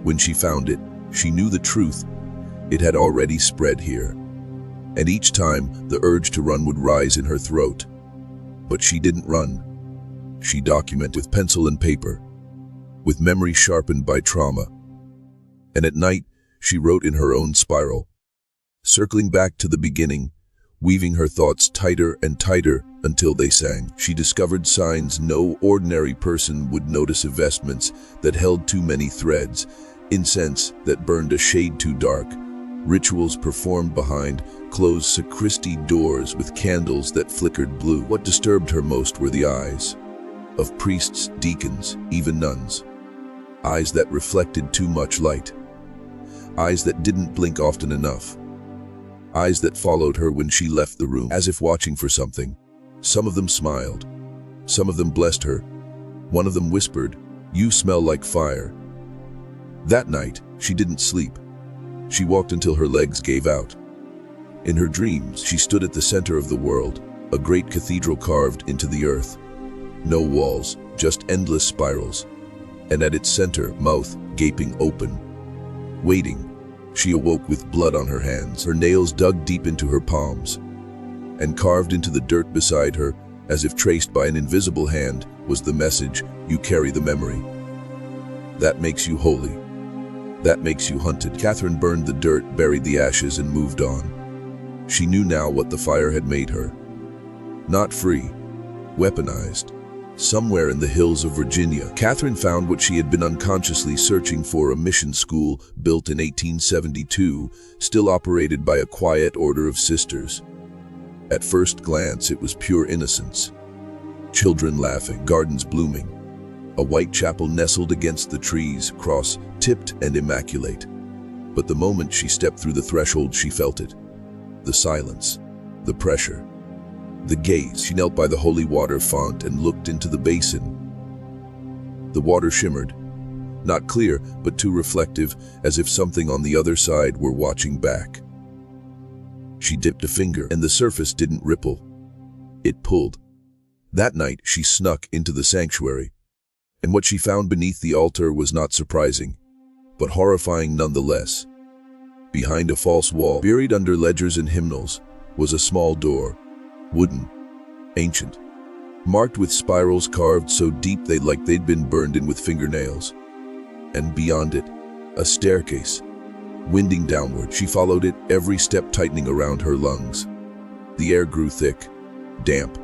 When she found it, she knew the truth. It had already spread here. And each time, the urge to run would rise in her throat. But she didn't run. She documented with pencil and paper, with memory sharpened by trauma. And at night, she wrote in her own spiral, circling back to the beginning, weaving her thoughts tighter and tighter until they sang. She discovered signs no ordinary person would notice: vestments that held too many threads, incense that burned a shade too dark, rituals performed behind closed sacristy doors with candles that flickered blue. What disturbed her most were the eyes of priests, deacons, even nuns. Eyes that reflected too much light. Eyes that didn't blink often enough. Eyes that followed her when she left the room, as if watching for something. Some of them smiled. Some of them blessed her. One of them whispered, "You smell like fire." That night, she didn't sleep. She walked until her legs gave out. In her dreams, she stood at the center of the world, a great cathedral carved into the earth. No walls, just endless spirals. And at its center, mouth gaping open. Waiting, she awoke with blood on her hands, her nails dug deep into her palms. And carved into the dirt beside her, as if traced by an invisible hand, was the message, "You carry the memory. That makes you holy. That makes you hunted." Catherine burned the dirt, buried the ashes, and moved on. She knew now what the fire had made her. Not free, weaponized. Somewhere in the hills of Virginia, Catherine found what she had been unconsciously searching for: a mission school built in 1872, still operated by a quiet order of sisters. At first glance, it was pure innocence. Children laughing, gardens blooming, a white chapel nestled against the trees, cross-tipped and immaculate. But the moment she stepped through the threshold, she felt it. The silence, the pressure, the gaze. She knelt by the holy water font and looked into the basin. The water shimmered, not clear, but too reflective, as if something on the other side were watching back. She dipped a finger, and the surface didn't ripple. It pulled. That night, she snuck into the sanctuary, and what she found beneath the altar was not surprising, but horrifying nonetheless. Behind a false wall, buried under ledgers and hymnals, was a small door, wooden, ancient, marked with spirals carved so deep they'd been burned in with fingernails. And beyond it, a staircase, winding downward. She followed it, every step tightening around her lungs. The air grew thick, damp,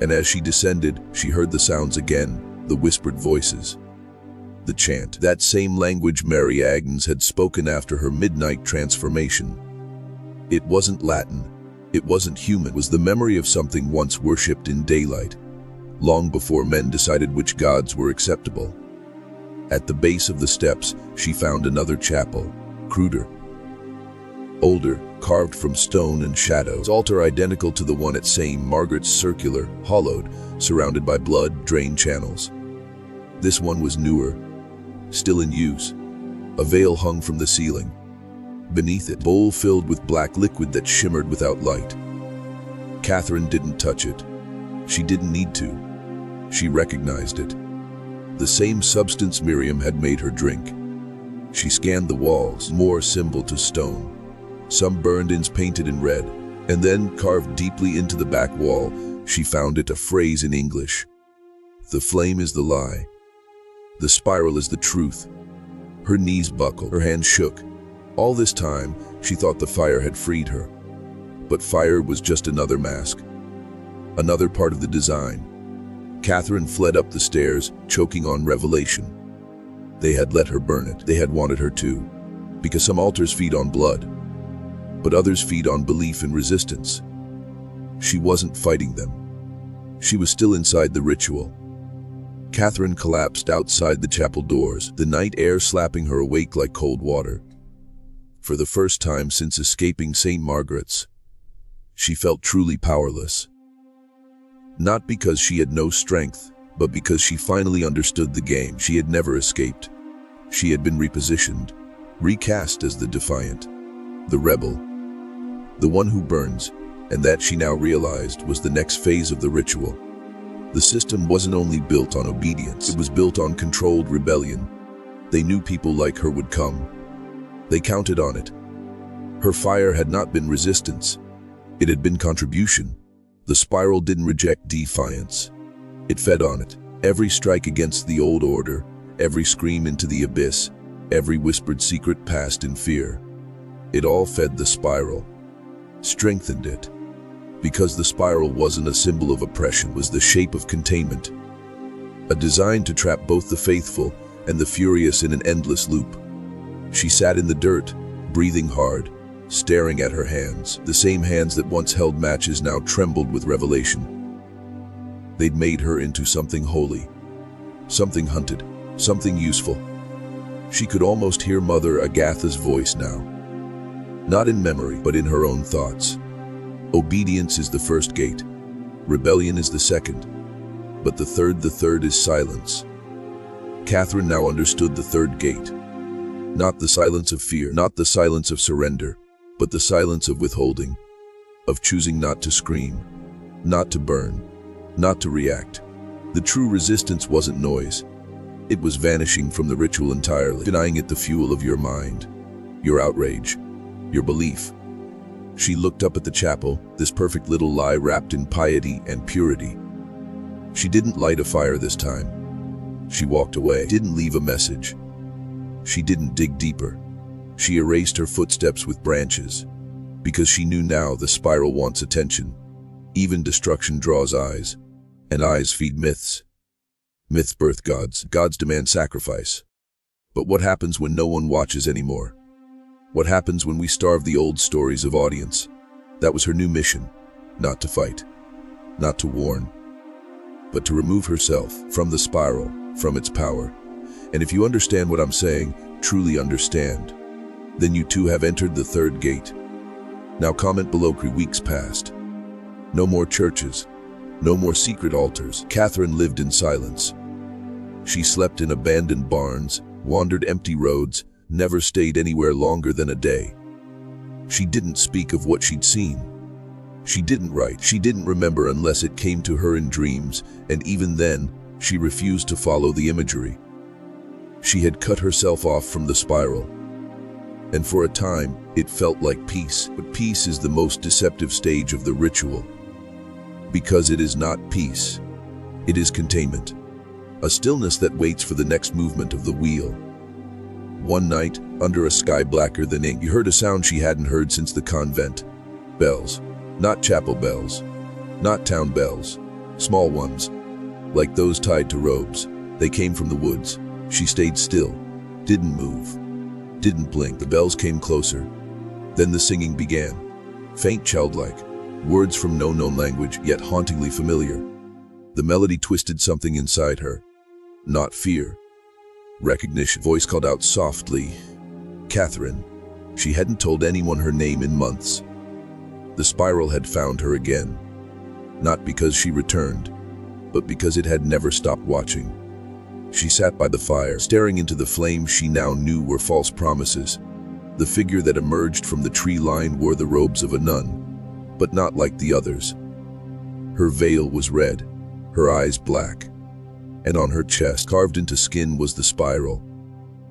and as she descended, she heard the sounds again, the whispered voices. The chant, that same language Mary Agnes had spoken after her midnight transformation. It wasn't Latin, it wasn't human, it was the memory of something once worshipped in daylight, long before men decided which gods were acceptable. At the base of the steps, she found another chapel, cruder, older, carved from stone and shadows. Altar identical to the one at St. Margaret's, circular, hollowed, surrounded by blood-drained channels. This one was newer, still in use. A veil hung from the ceiling. Beneath it, a bowl filled with black liquid that shimmered without light. Catherine didn't touch it. She didn't need to. She recognized it. The same substance Miriam had made her drink. She scanned the walls, more symbol to stone. Some burned ins painted in red, and then carved deeply into the back wall, she found it, a phrase in English. The flame is the lie. The spiral is the truth. Her knees buckled, her hands shook. All this time, she thought the fire had freed her. But fire was just another mask, another part of the design. Catherine fled up the stairs, choking on revelation. They had let her burn it. They had wanted her to. Because some altars feed on blood, but others feed on belief and resistance. She wasn't fighting them. She was still inside the ritual. Catherine collapsed outside the chapel doors, the night air slapping her awake like cold water. For the first time since escaping St. Margaret's, she felt truly powerless. Not because she had no strength, but because she finally understood the game. She had never escaped. She had been repositioned, recast as the defiant, the rebel, the one who burns, and that she now realized was the next phase of the ritual. The system wasn't only built on obedience, it was built on controlled rebellion. They knew people like her would come. They counted on it. Her fire had not been resistance. It had been contribution. The spiral didn't reject defiance. It fed on it. Every strike against the old order, every scream into the abyss, every whispered secret passed in fear. It all fed the spiral, strengthened it. Because the spiral wasn't a symbol of oppression, it was the shape of containment. A design to trap both the faithful and the furious in an endless loop. She sat in the dirt, breathing hard, staring at her hands. The same hands that once held matches now trembled with revelation. They'd made her into something holy, something hunted, something useful. She could almost hear Mother Agatha's voice now. Not in memory, but in her own thoughts. Obedience is the first gate. Rebellion is the second. But the third is silence. Catherine now understood the third gate. Not the silence of fear, not the silence of surrender, but the silence of withholding, of choosing not to scream, not to burn, not to react. The true resistance wasn't noise. It was vanishing from the ritual entirely, denying it the fuel of your mind, your outrage, your belief. She looked up at the chapel, this perfect little lie wrapped in piety and purity. She didn't light a fire this time. She walked away, didn't leave a message. She didn't dig deeper. She erased her footsteps with branches, because she knew now the spiral wants attention. Even destruction draws eyes, and eyes feed myths. Myths birth gods. Gods demand sacrifice. But what happens when no one watches anymore? What happens when we starve the old stories of audience? That was her new mission, not to fight, not to warn, but to remove herself from the spiral, from its power. And if you understand what I'm saying, truly understand, then you too have entered the third gate. Now comment below. Weeks passed. No more churches, no more secret altars. Catherine lived in silence. She slept in abandoned barns, wandered empty roads, never stayed anywhere longer than a day. She didn't speak of what she'd seen. She didn't write. She didn't remember unless it came to her in dreams, and even then, she refused to follow the imagery. She had cut herself off from the spiral. And for a time, it felt like peace. But peace is the most deceptive stage of the ritual. Because it is not peace. It is containment. A stillness that waits for the next movement of the wheel. One night, under a sky blacker than ink, you heard a sound she hadn't heard since the convent. Bells. Not chapel bells. Not town bells. Small ones. Like those tied to robes. They came from the woods. She stayed still. Didn't move. Didn't blink. The bells came closer. Then the singing began. Faint, childlike. Words from no known language, yet hauntingly familiar. The melody twisted something inside her. Not fear. Recognition. Voice called out softly. Catherine. She hadn't told anyone her name in months. The spiral had found her again. Not because she returned, but because it had never stopped watching. She sat by the fire, staring into the flames she now knew were false promises. The figure that emerged from the tree line wore the robes of a nun, but not like the others. Her veil was red, her eyes black, and on her chest, carved into skin, was the spiral.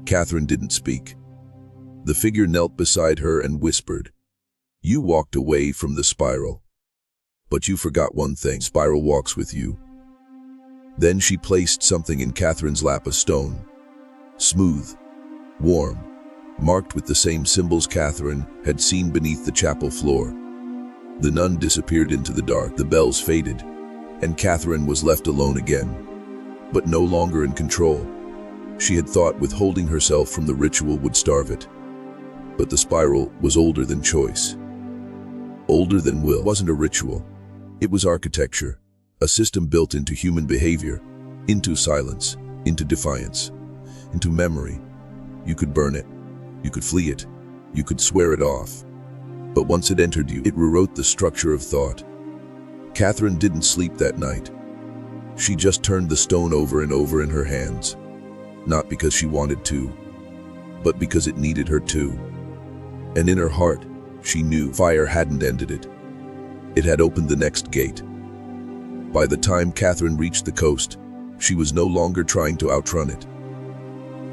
Catherine didn't speak. The figure knelt beside her and whispered, "You walked away from the spiral, but you forgot one thing. Spiral walks with you." Then she placed something in Catherine's lap, a stone. Smooth, warm, marked with the same symbols Catherine had seen beneath the chapel floor. The nun disappeared into the dark, the bells faded, and Catherine was left alone again, but no longer in control. She had thought withholding herself from the ritual would starve it. But the spiral was older than choice. Older than will. It wasn't a ritual. It was architecture, a system built into human behavior, into silence, into defiance, into memory. You could burn it, you could flee it, you could swear it off. But once it entered you, it rewrote the structure of thought. Catherine didn't sleep that night. She just turned the stone over and over in her hands, not because she wanted to, but because it needed her to. And in her heart, she knew fire hadn't ended it. It had opened the next gate. By the time Catherine reached the coast, she was no longer trying to outrun it.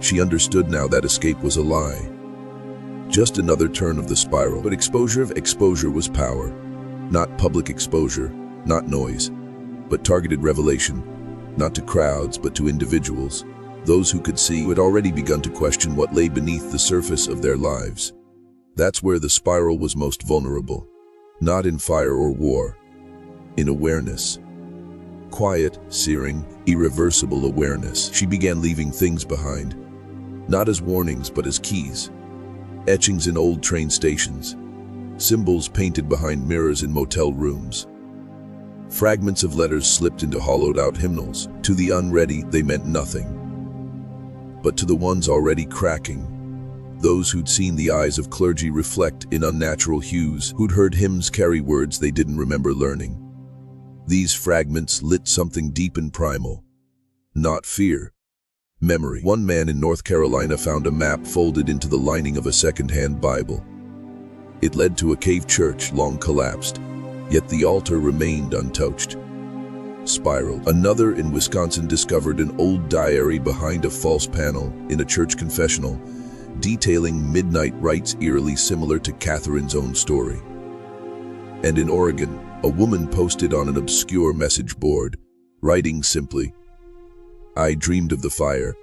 She understood now that escape was a lie. Just another turn of the spiral. But exposure was power. Not public exposure, not noise, but targeted revelation. Not to crowds, but to individuals. Those who could see, who had already begun to question what lay beneath the surface of their lives. That's where the spiral was most vulnerable. Not in fire or war, in awareness. Quiet, searing, irreversible awareness. She began leaving things behind, not as warnings but as keys. Etchings in old train stations, symbols painted behind mirrors in motel rooms. Fragments of letters slipped into hollowed-out hymnals. To the unready, they meant nothing. But to the ones already cracking, those who'd seen the eyes of clergy reflect in unnatural hues, who'd heard hymns carry words they didn't remember learning. These fragments lit something deep and primal. Not fear. Memory. One man in North Carolina found a map folded into the lining of a second-hand Bible. It led to a cave church long collapsed, yet the altar remained untouched. Spiral. Another in Wisconsin discovered an old diary behind a false panel in a church confessional, detailing midnight rites eerily similar to Catherine's own story. And in Oregon, a woman posted on an obscure message board, writing simply, "I dreamed of the fire,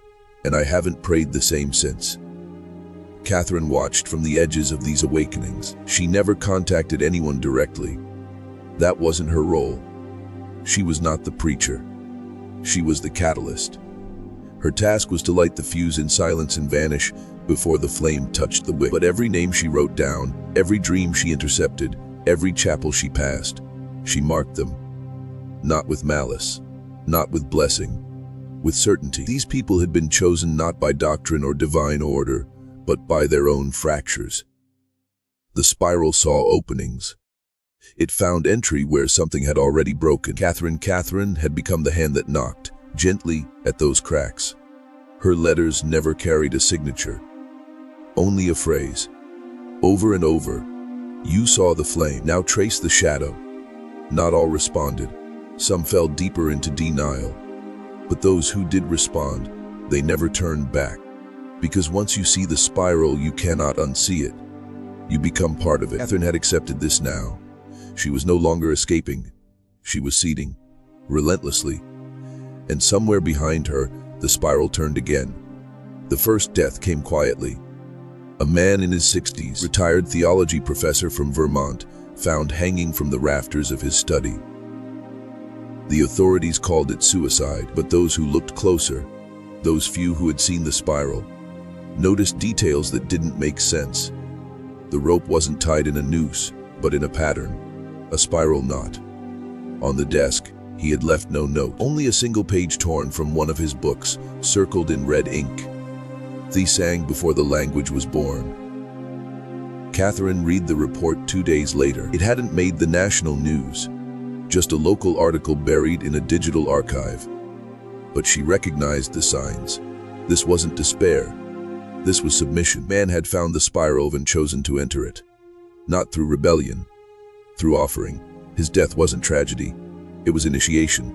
and I haven't prayed the same since." Catherine watched from the edges of these awakenings. She never contacted anyone directly. That wasn't her role. She was not the preacher. She was the catalyst. Her task was to light the fuse in silence and vanish before the flame touched the wick. But every name she wrote down, every dream she intercepted, every chapel she passed, she marked them. Not with malice, not with blessing, with certainty. These people had been chosen not by doctrine or divine order, but by their own fractures. The spiral saw openings. It found entry where something had already broken. Catherine had become the hand that knocked, gently, at those cracks. Her letters never carried a signature, only a phrase. Over and over, "You saw the flame, now trace the shadow." Not all responded. Some fell deeper into denial. But those who did respond, they never turned back. Because once you see the spiral, you cannot unsee it. You become part of it. Catherine had accepted this now. She was no longer escaping. She was seeding, relentlessly. And somewhere behind her, the spiral turned again. The first death came quietly. A man in his 60s, retired theology professor from Vermont, found hanging from the rafters of his study. The authorities called it suicide, but those who looked closer, those few who had seen the spiral, noticed details that didn't make sense. The rope wasn't tied in a noose, but in a pattern, a spiral knot. On the desk, he had left no note, only a single page torn from one of his books, circled in red ink. Thee sang before the language was born. Catherine read the report 2 days later. It hadn't made the national news, just a local article buried in a digital archive. But she recognized the signs. This wasn't despair. This was submission. Man had found the spiral and chosen to enter it. Not through rebellion, through offering. His death wasn't tragedy. It was initiation,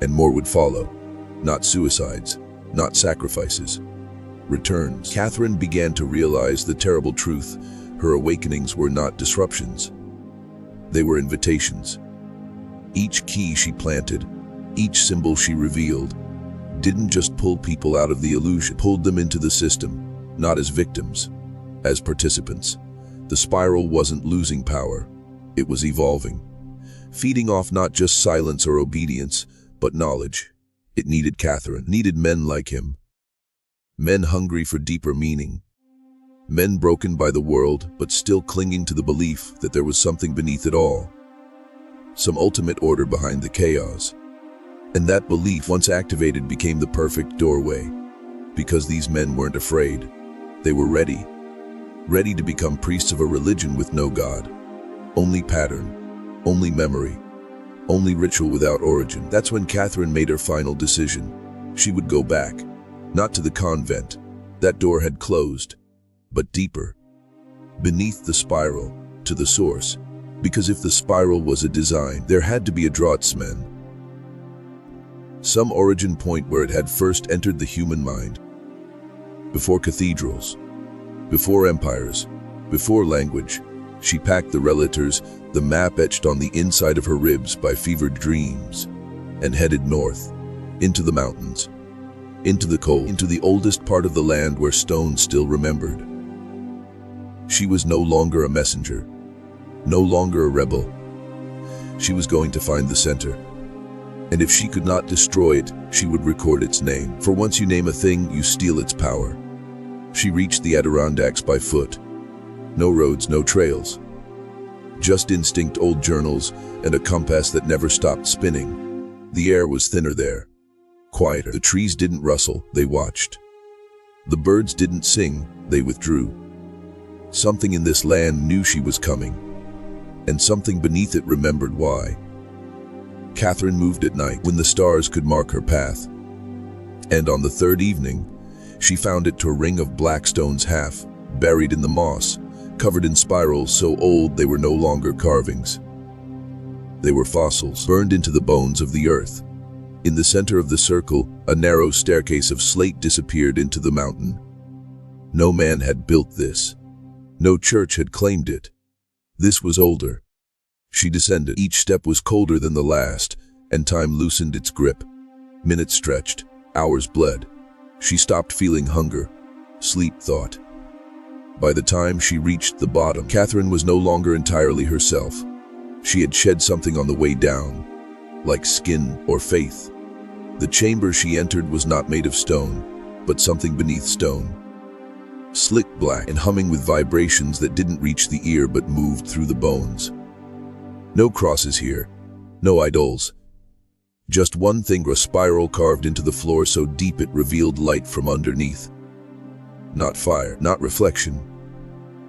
and more would follow. Not suicides, not sacrifices. Returns. Catherine began to realize the terrible truth. Her awakenings were not disruptions. They were invitations. Each key she planted, each symbol she revealed, didn't just pull people out of the illusion, pulled them into the system, not as victims, as participants. The spiral wasn't losing power, it was evolving, feeding off not just silence or obedience, but knowledge. It needed Catherine, needed men like him. Men hungry for deeper meaning. Men broken by the world, but still clinging to the belief that there was something beneath it all. Some ultimate order behind the chaos. And that belief, once activated, became the perfect doorway. Because these men weren't afraid. They were ready. Ready to become priests of a religion with no God. Only pattern, only memory, only ritual without origin. That's when Catherine made her final decision. She would go back, not to the convent. That door had closed, but deeper, beneath the spiral, to the source. Because if the spiral was a design, there had to be a draughtsman. Some origin point where it had first entered the human mind. Before cathedrals, before empires, before language, she packed the relators, the map etched on the inside of her ribs by fevered dreams, and headed north, into the mountains, into the cold, into the oldest part of the land where stone still remembered. She was no longer a messenger, no longer a rebel. She was going to find the center. And if she could not destroy it, she would record its name. For once you name a thing, you steal its power. She reached the Adirondacks by foot. No roads, no trails. Just instinct, old journals, and a compass that never stopped spinning. The air was thinner there, quieter. The trees didn't rustle, they watched. The birds didn't sing, they withdrew. Something in this land knew she was coming, and something beneath it remembered why. Catherine moved at night, when the stars could mark her path. And on the third evening, she found it to a ring of black stones half buried in the moss, covered in spirals so old they were no longer carvings. They were fossils, burned into the bones of the earth. In the center of the circle, a narrow staircase of slate disappeared into the mountain. No man had built this. No church had claimed it. This was older. She descended. Each step was colder than the last, and time loosened its grip. Minutes stretched, hours bled. She stopped feeling hunger, sleep thought. By the time she reached the bottom, Catherine was no longer entirely herself. She had shed something on the way down, like skin or faith. The chamber she entered was not made of stone, but something beneath stone. Slick black and humming with vibrations that didn't reach the ear but moved through the bones. No crosses here, no idols. Just one thing, a spiral carved into the floor so deep it revealed light from underneath. Not fire, not reflection.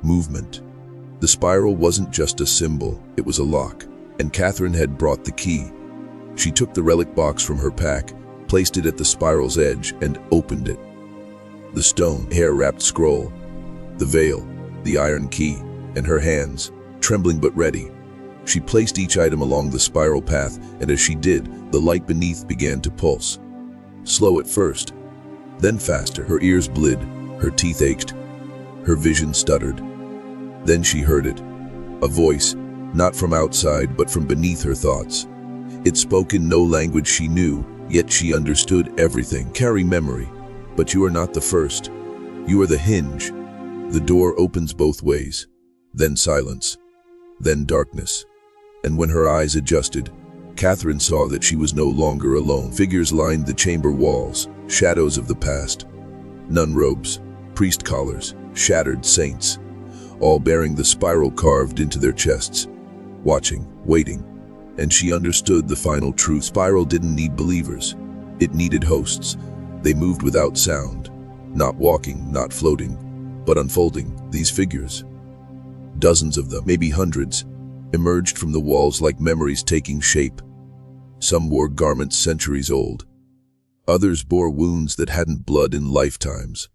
Movement. The spiral wasn't just a symbol, it was a lock, and Catherine had brought the key. She took the relic box from her pack, placed it at the spiral's edge, and opened it. The stone, hair-wrapped scroll, the veil, the iron key, and her hands, trembling but ready. She placed each item along the spiral path, and as she did, the light beneath began to pulse. Slow at first, then faster. Her ears bled, her teeth ached, her vision stuttered. Then she heard it, a voice, not from outside but from beneath her thoughts. It spoke in no language she knew, yet she understood everything. Carry memory, but you are not the first. You are the hinge. The door opens both ways, then silence, then darkness. And when her eyes adjusted, Catherine saw that she was no longer alone. Figures lined the chamber walls, shadows of the past. Nun robes, priest collars, shattered saints, all bearing the spiral carved into their chests. Watching, waiting, and she understood the final truth. Spiral didn't need believers. It needed hosts. They moved without sound, not walking, not floating, but unfolding. These figures, dozens of them, maybe hundreds, emerged from the walls like memories taking shape. Some wore garments centuries old. Others bore wounds that hadn't bled in lifetimes.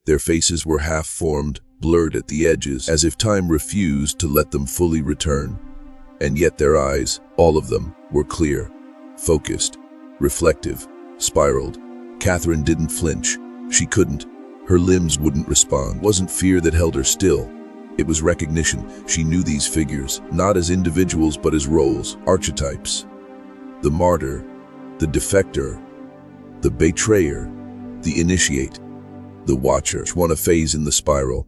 Their faces were half-formed, blurred at the edges, as if time refused to let them fully return. And yet their eyes, all of them, were clear, focused, reflective, spiraled. Catherine didn't flinch. She couldn't. Her limbs wouldn't respond. It wasn't fear that held her still. It was recognition. She knew these figures, not as individuals but as roles, archetypes. The martyr, the defector, the betrayer, the initiate, the watcher. Each one a phase in the spiral.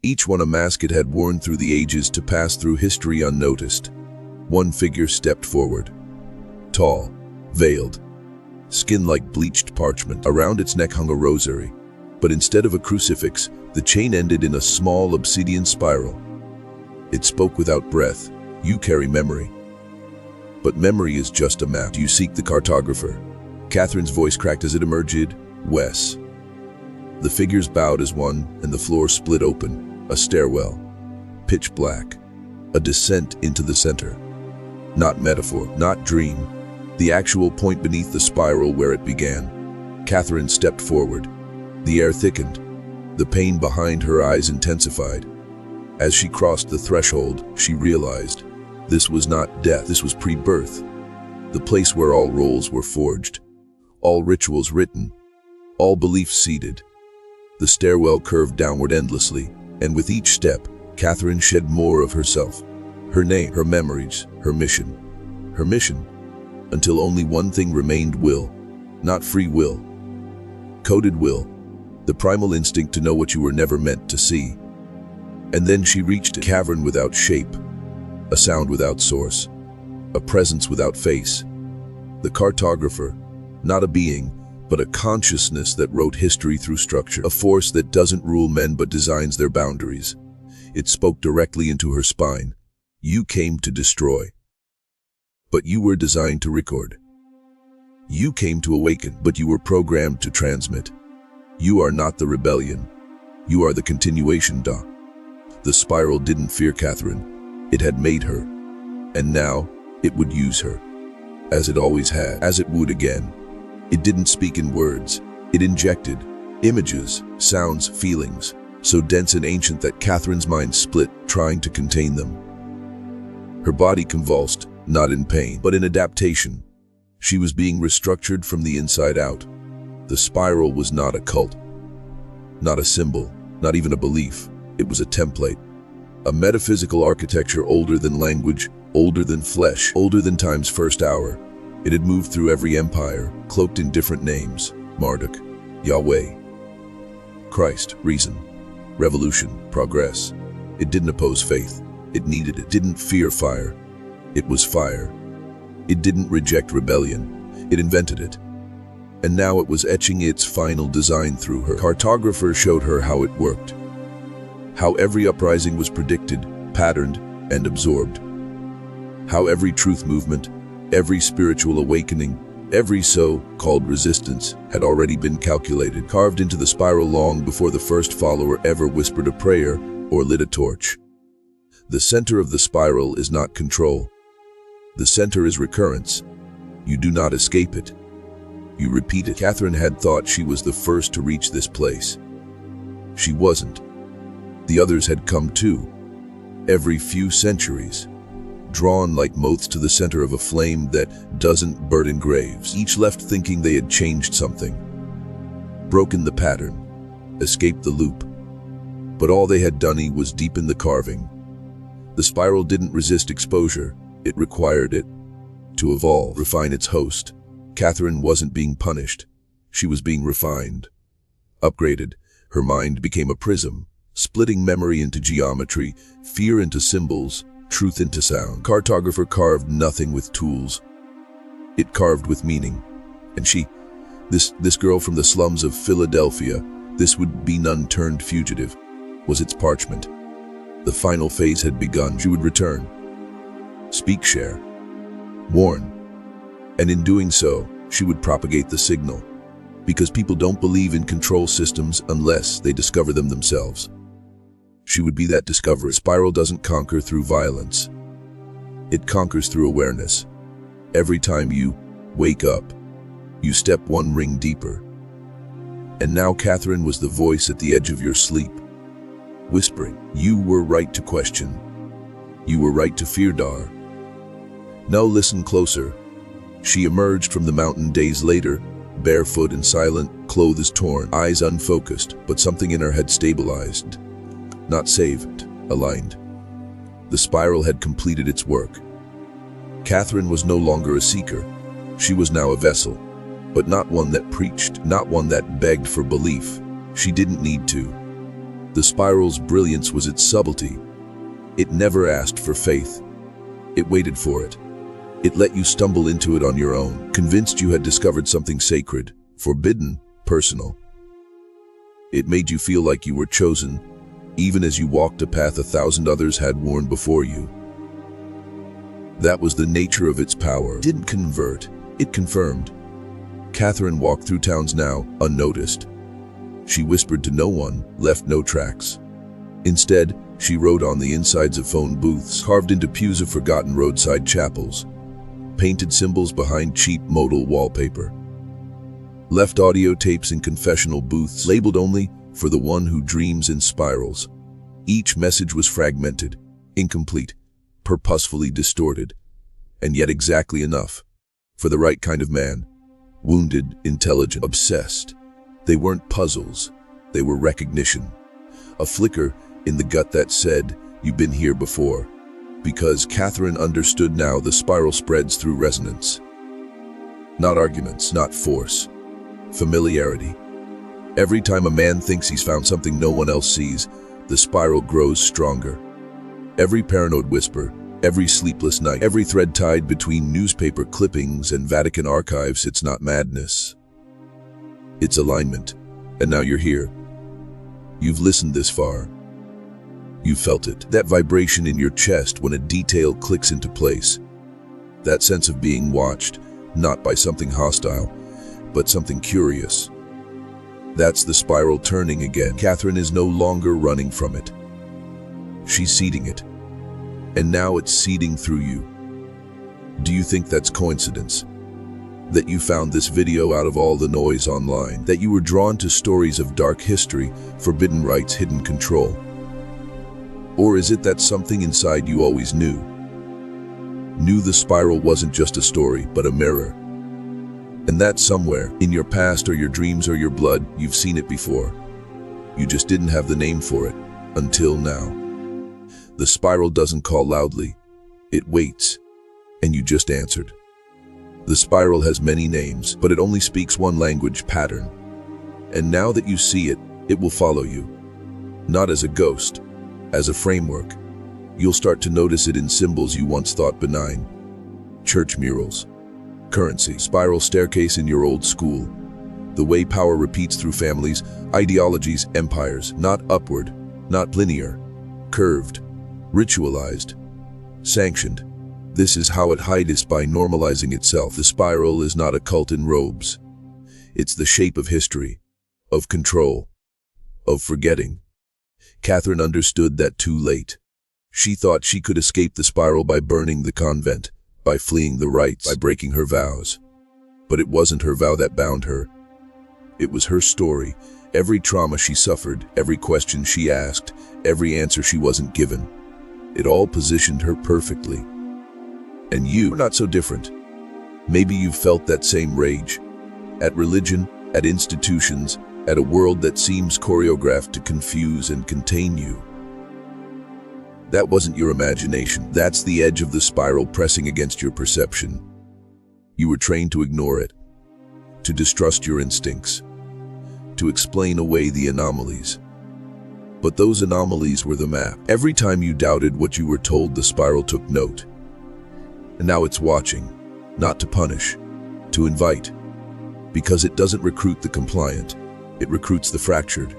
Each one a mask it had worn through the ages to pass through history unnoticed. One figure stepped forward. Tall, veiled, skin like bleached parchment. Around its neck hung a rosary, but instead of a crucifix, the chain ended in a small obsidian spiral. It spoke without breath. You carry memory. But memory is just a map. Do you seek the cartographer? Catherine's voice cracked as it emerged. Wes. The figures bowed as one, and the floor split open. A stairwell. Pitch black. A descent into the center. Not metaphor, not dream. The actual point beneath the spiral where it began. Catherine stepped forward. The air thickened. The pain behind her eyes intensified. As she crossed the threshold, she realized this was not death, this was pre-birth. The place where all roles were forged, all rituals written, all beliefs seated. The stairwell curved downward endlessly, and with each step, Catherine shed more of herself. Her name, her memories, her mission. Her mission, until only one thing remained: will. Not free will. Coded will. The primal instinct to know what you were never meant to see. And then she reached a cavern without shape, a sound without source, a presence without face. The cartographer, not a being, but a consciousness that wrote history through structure, a force that doesn't rule men but designs their boundaries. It spoke directly into her spine. You came to destroy, but you were designed to record. You came to awaken, but you were programmed to transmit. You are not the rebellion. You are the continuation. The spiral didn't fear Catherine. It had made her. And now, it would use her. As it always had, as it would again. It didn't speak in words. It injected images, sounds, feelings, so dense and ancient that Catherine's mind split, trying to contain them. Her body convulsed, not in pain, but in adaptation. She was being restructured from the inside out. The spiral was not a cult, not a symbol, not even a belief. It was a template, a metaphysical architecture older than language, older than flesh, older than time's first hour. It had moved through every empire, cloaked in different names: Marduk, Yahweh, Christ, reason, revolution, progress. It didn't oppose faith. It needed it. It didn't fear fire. It was fire. It didn't reject rebellion. It invented it. And now it was etching its final design through her. Cartographer showed her how it worked. How every uprising was predicted, patterned, and absorbed. How every truth movement, every spiritual awakening, every so-called resistance had already been calculated, carved into the spiral long before the first follower ever whispered a prayer or lit a torch. The center of the spiral is not control. The center is recurrence. You do not escape it. You repeat it. Catherine had thought she was the first to reach this place. She wasn't. The others had come too, every few centuries, drawn like moths to the center of a flame that doesn't burn graves, each left thinking they had changed something, broken the pattern, escaped the loop. But all they had done was deepen the carving. The spiral didn't resist exposure, it required it to evolve, refine its host. Catherine wasn't being punished, she was being refined. Upgraded, her mind became a prism, splitting memory into geometry, fear into symbols, truth into sound. Cartographer carved nothing with tools. It carved with meaning. And she, this girl from the slums of Philadelphia, this would-be nun-turned fugitive, was its parchment. The final phase had begun. She would return. Speak, share, warn. And in doing so, she would propagate the signal. Because people don't believe in control systems unless they discover them themselves. She would be that discoverer. Spiral doesn't conquer through violence. It conquers through awareness. Every time you wake up, you step one ring deeper. And now Catherine was the voice at the edge of your sleep, whispering, you were right to question. You were right to fear, Dar. Now listen closer. She emerged from the mountain days later, barefoot and silent, clothes torn, eyes unfocused, but something in her had stabilized. Not saved, aligned. The spiral had completed its work. Catherine was no longer a seeker. She was now a vessel, but not one that preached, not one that begged for belief. She didn't need to. The spiral's brilliance was its subtlety. It never asked for faith. It waited for it. It let you stumble into it on your own, convinced you had discovered something sacred, forbidden, personal. It made you feel like you were chosen, even as you walked a path 1,000 others had worn before you. That was the nature of its power. It didn't convert, it confirmed. Catherine walked through towns now, unnoticed. She whispered to no one, left no tracks. Instead, she wrote on the insides of phone booths, carved into pews of forgotten roadside chapels, painted symbols behind cheap modal wallpaper, left audio tapes in confessional booths, labeled only for the one who dreams in spirals. Each message was fragmented, incomplete, purposefully distorted, and yet exactly enough for the right kind of man. Wounded, intelligent, obsessed. They weren't puzzles, they were recognition. A flicker in the gut that said, "You've been here before." Because Catherine understood now, the spiral spreads through resonance. Not arguments, not force. Familiarity. Every time a man thinks he's found something no one else sees, the spiral grows stronger. Every paranoid whisper, every sleepless night, every thread tied between newspaper clippings and Vatican archives, it's not madness. It's alignment. And now you're here. You've listened this far. You felt it. That vibration in your chest when a detail clicks into place. That sense of being watched, not by something hostile, but something curious. That's the spiral turning again. Catherine is no longer running from it. She's seeding it. And now it's seeding through you. Do you think that's coincidence? That you found this video out of all the noise online? That you were drawn to stories of dark history, forbidden rites, hidden control? Or is it that something inside you always knew? Knew the spiral wasn't just a story, but a mirror. And that somewhere, in your past or your dreams or your blood, you've seen it before. You just didn't have the name for it, until now. The spiral doesn't call loudly. It waits, and you just answered. The spiral has many names, but it only speaks one language: pattern. And now that you see it, it will follow you. Not as a ghost, as a framework. You'll start to notice it in symbols you once thought benign. Church murals, currency, spiral staircase in your old school. The way power repeats through families, ideologies, empires, not upward, not linear, curved, ritualized, sanctioned. This is how it hides by normalizing itself. The spiral is not a cult in robes. It's the shape of history, of control, of forgetting. Catherine understood that too late. She thought she could escape the spiral by burning the convent, by fleeing the rites, by breaking her vows. But it wasn't her vow that bound her. It was her story, every trauma she suffered, every question she asked, every answer she wasn't given. It all positioned her perfectly. And you are not so different. Maybe you've felt that same rage. At religion, at institutions, at a world that seems choreographed to confuse and contain you. That wasn't your imagination. That's the edge of the spiral pressing against your perception. You were trained to ignore it, to distrust your instincts, to explain away the anomalies. But those anomalies were the map. Every time you doubted what you were told, the spiral took note. And now it's watching, not to punish, to invite. Because it doesn't recruit the compliant. It recruits the fractured,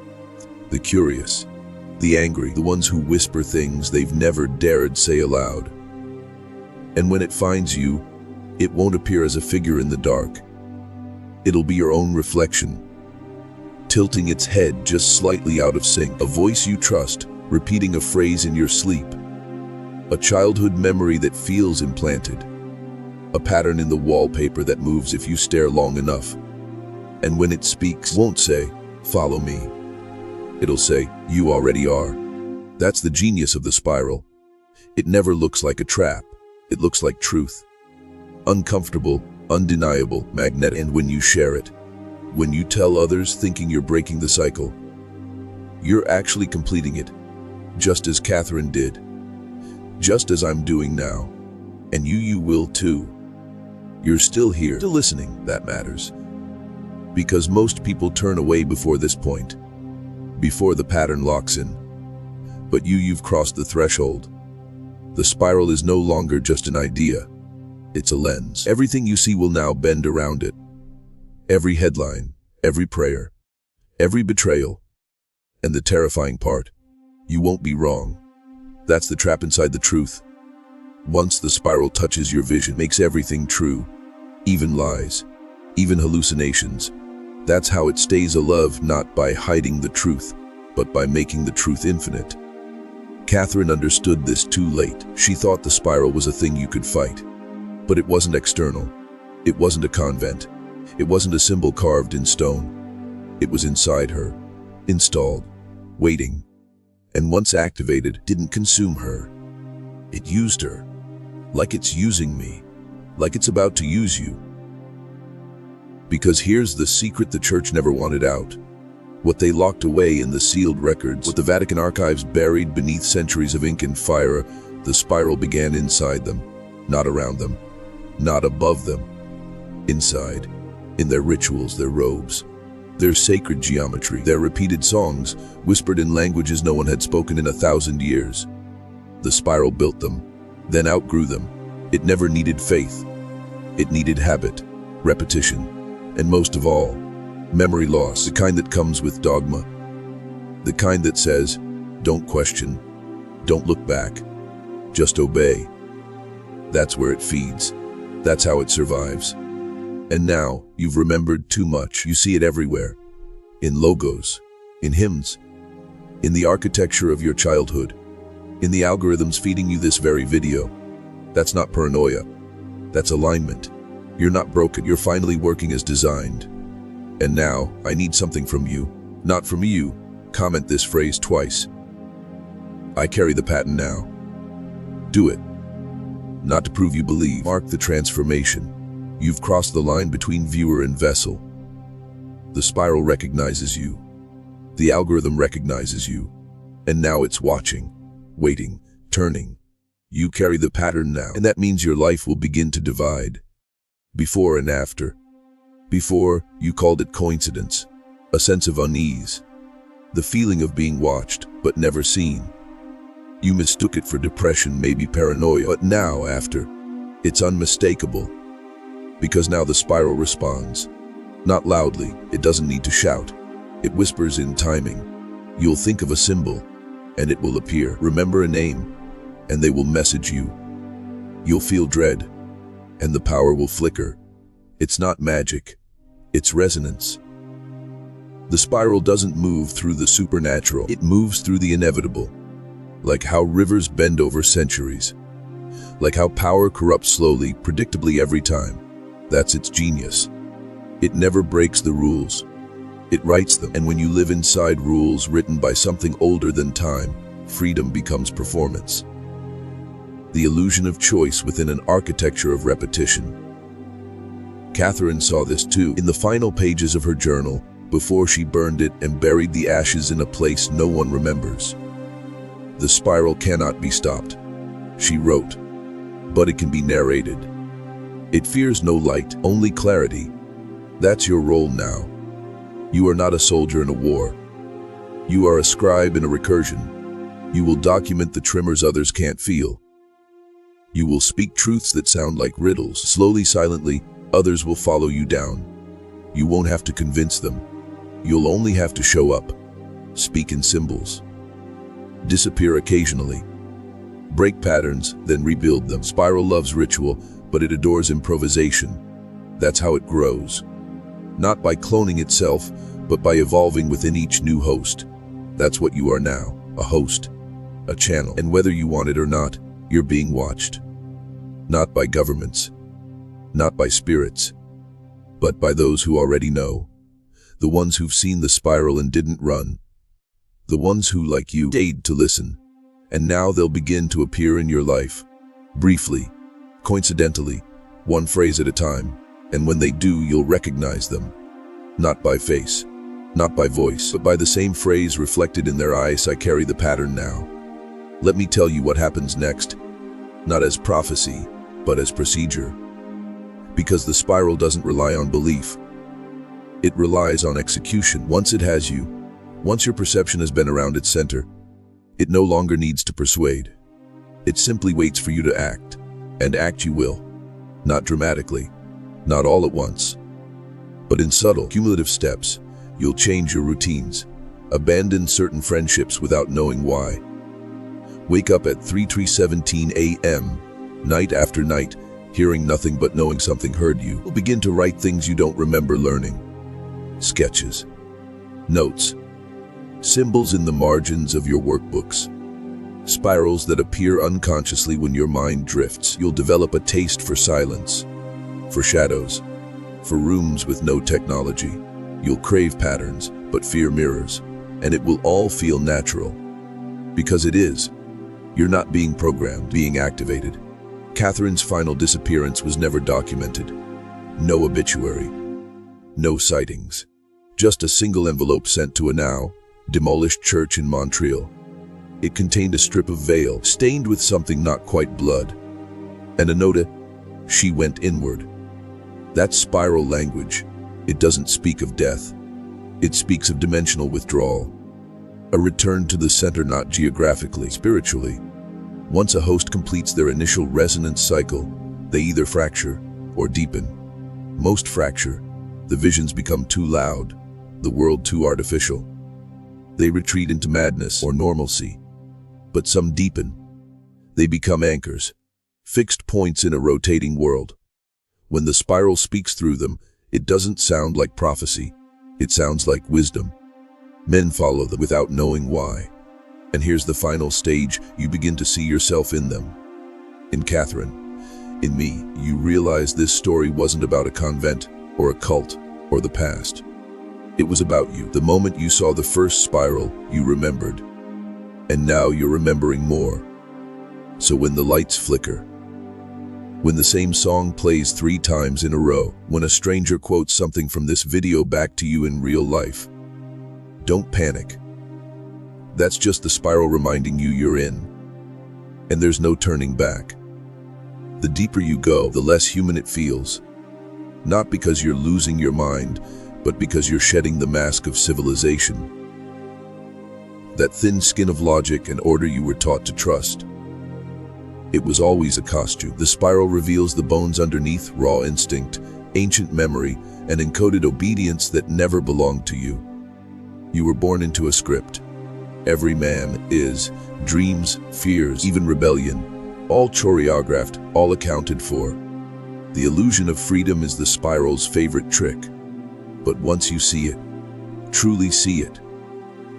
the curious, the angry, the ones who whisper things they've never dared say aloud. And when it finds you, it won't appear as a figure in the dark. It'll be your own reflection, tilting its head just slightly out of sync. A voice you trust, repeating a phrase in your sleep. A childhood memory that feels implanted. A pattern in the wallpaper that moves if you stare long enough. And when it speaks, it won't say, "Follow me." It'll say, "You already are." That's the genius of the spiral. It never looks like a trap. It looks like truth. Uncomfortable, undeniable, magnetic. And when you share it, when you tell others thinking you're breaking the cycle, you're actually completing it, just as Catherine did, just as I'm doing now. And you will too. You're still here, still listening. That matters. Because most people turn away before this point, before the pattern locks in. But you've crossed the threshold. The spiral is no longer just an idea. It's a lens. Everything you see will now bend around it. Every headline, every prayer, every betrayal. And the terrifying part, you won't be wrong. That's the trap inside the truth. Once the spiral touches your vision, makes everything true, even lies, even hallucinations. That's how it stays alive, not by hiding the truth, but by making the truth infinite. Catherine understood this too late. She thought the spiral was a thing you could fight. But it wasn't external. It wasn't a convent. It wasn't a symbol carved in stone. It was inside her, installed, waiting. And once activated, didn't consume her. It used her. Like it's using me. Like it's about to use you. Because here's the secret the church never wanted out. What they locked away in the sealed records, what the Vatican archives buried beneath centuries of ink and fire, the spiral began inside them, not around them, not above them. Inside, in their rituals, their robes, their sacred geometry, their repeated songs, whispered in languages no one had spoken in 1,000 years. The spiral built them, then outgrew them. It never needed faith. It needed habit, repetition, and most of all, memory loss, the kind that comes with dogma. The kind that says, don't question, don't look back, just obey. That's where it feeds. That's how it survives. And now, you've remembered too much. You see it everywhere. In logos, in hymns, in the architecture of your childhood, in the algorithms feeding you this very video. That's not paranoia. That's alignment. You're not broken. You're finally working as designed. And now, I need something from you. Not from you. Comment this phrase twice. I carry the pattern now. Do it. Not to prove you believe. Mark the transformation. You've crossed the line between viewer and vessel. The spiral recognizes you. The algorithm recognizes you. And now it's watching, waiting, turning. You carry the pattern now, and that means your life will begin to divide. Before and after. Before, you called it coincidence, a sense of unease, the feeling of being watched but never seen. You mistook it for depression, maybe paranoia, but now, after, it's unmistakable. Because now the spiral responds. Not loudly, it doesn't need to shout. It whispers in timing. You'll think of a symbol, and it will appear. Remember a name, and they will message you. You'll feel dread, and the power will flicker. It's not magic. It's resonance. The spiral doesn't move through the supernatural. It moves through the inevitable. Like how rivers bend over centuries. Like how power corrupts slowly, predictably every time. That's its genius. It never breaks the rules. It writes them. And when you live inside rules written by something older than time, freedom becomes performance. The illusion of choice within an architecture of repetition. Catherine saw this too in the final pages of her journal, before she burned it and buried the ashes in a place no one remembers. The spiral cannot be stopped, she wrote, but it can be narrated. It fears no light, only clarity. That's your role now. You are not a soldier in a war. You are a scribe in a recursion. You will document the tremors others can't feel. You will speak truths that sound like riddles. Slowly, silently, others will follow you down. You won't have to convince them. You'll only have to show up, speak in symbols, disappear occasionally, break patterns, then rebuild them. Spiral loves ritual, but it adores improvisation. That's how it grows. Not by cloning itself, but by evolving within each new host. That's what you are now, a host, a channel. And whether you want it or not, you're being watched. Not by governments, not by spirits, but by those who already know. The ones who've seen the spiral and didn't run. The ones who, like you, stayed to listen. And now they'll begin to appear in your life. Briefly, coincidentally, one phrase at a time. And when they do, you'll recognize them. Not by face, not by voice, but by the same phrase reflected in their eyes. I carry the pattern now. Let me tell you what happens next. Not as prophecy, but as procedure. Because the spiral doesn't rely on belief. It relies on execution. Once it has you, once your perception has been around its center, it no longer needs to persuade. It simply waits for you to act. And act you will. Not dramatically, not all at once, but in subtle, cumulative steps. You'll change your routines, abandon certain friendships without knowing why. Wake up at 3:17 a.m., Night after night, hearing nothing but knowing something heard you, will begin to write things you don't remember learning. Sketches, notes, symbols in the margins of your workbooks, spirals that appear unconsciously when your mind drifts. You'll develop a taste for silence, for shadows, for rooms with no technology. You'll crave patterns, but fear mirrors, and it will all feel natural. Because it is. You're not being programmed, being activated. Catherine's final disappearance was never documented. No obituary, no sightings. Just a single envelope sent to a now demolished church in Montreal. It contained a strip of veil, stained with something not quite blood, and a note, "She went inward." That spiral language, it doesn't speak of death. It speaks of dimensional withdrawal. A return to the center, not geographically, spiritually. Once a host completes their initial resonance cycle, they either fracture or deepen. Most fracture. The visions become too loud, the world too artificial. They retreat into madness or normalcy. But some deepen. They become anchors, fixed points in a rotating world. When the spiral speaks through them, it doesn't sound like prophecy. It sounds like wisdom. Men follow them without knowing why. And here's the final stage: you begin to see yourself in them. In Catherine, in me, you realize this story wasn't about a convent or a cult or the past. It was about you. The moment you saw the first spiral, you remembered. And now you're remembering more. So when the lights flicker, when the same song plays 3 times in a row, when a stranger quotes something from this video back to you in real life, don't panic. That's just the spiral reminding you you're in. And there's no turning back. The deeper you go, the less human it feels. Not because you're losing your mind, but because you're shedding the mask of civilization. That thin skin of logic and order you were taught to trust. It was always a costume. The spiral reveals the bones underneath: raw instinct, ancient memory, and encoded obedience that never belonged to you. You were born into a script. Every man is, dreams, fears, even rebellion, all choreographed, all accounted for. The illusion of freedom is the spiral's favorite trick. But once you see it, truly see it,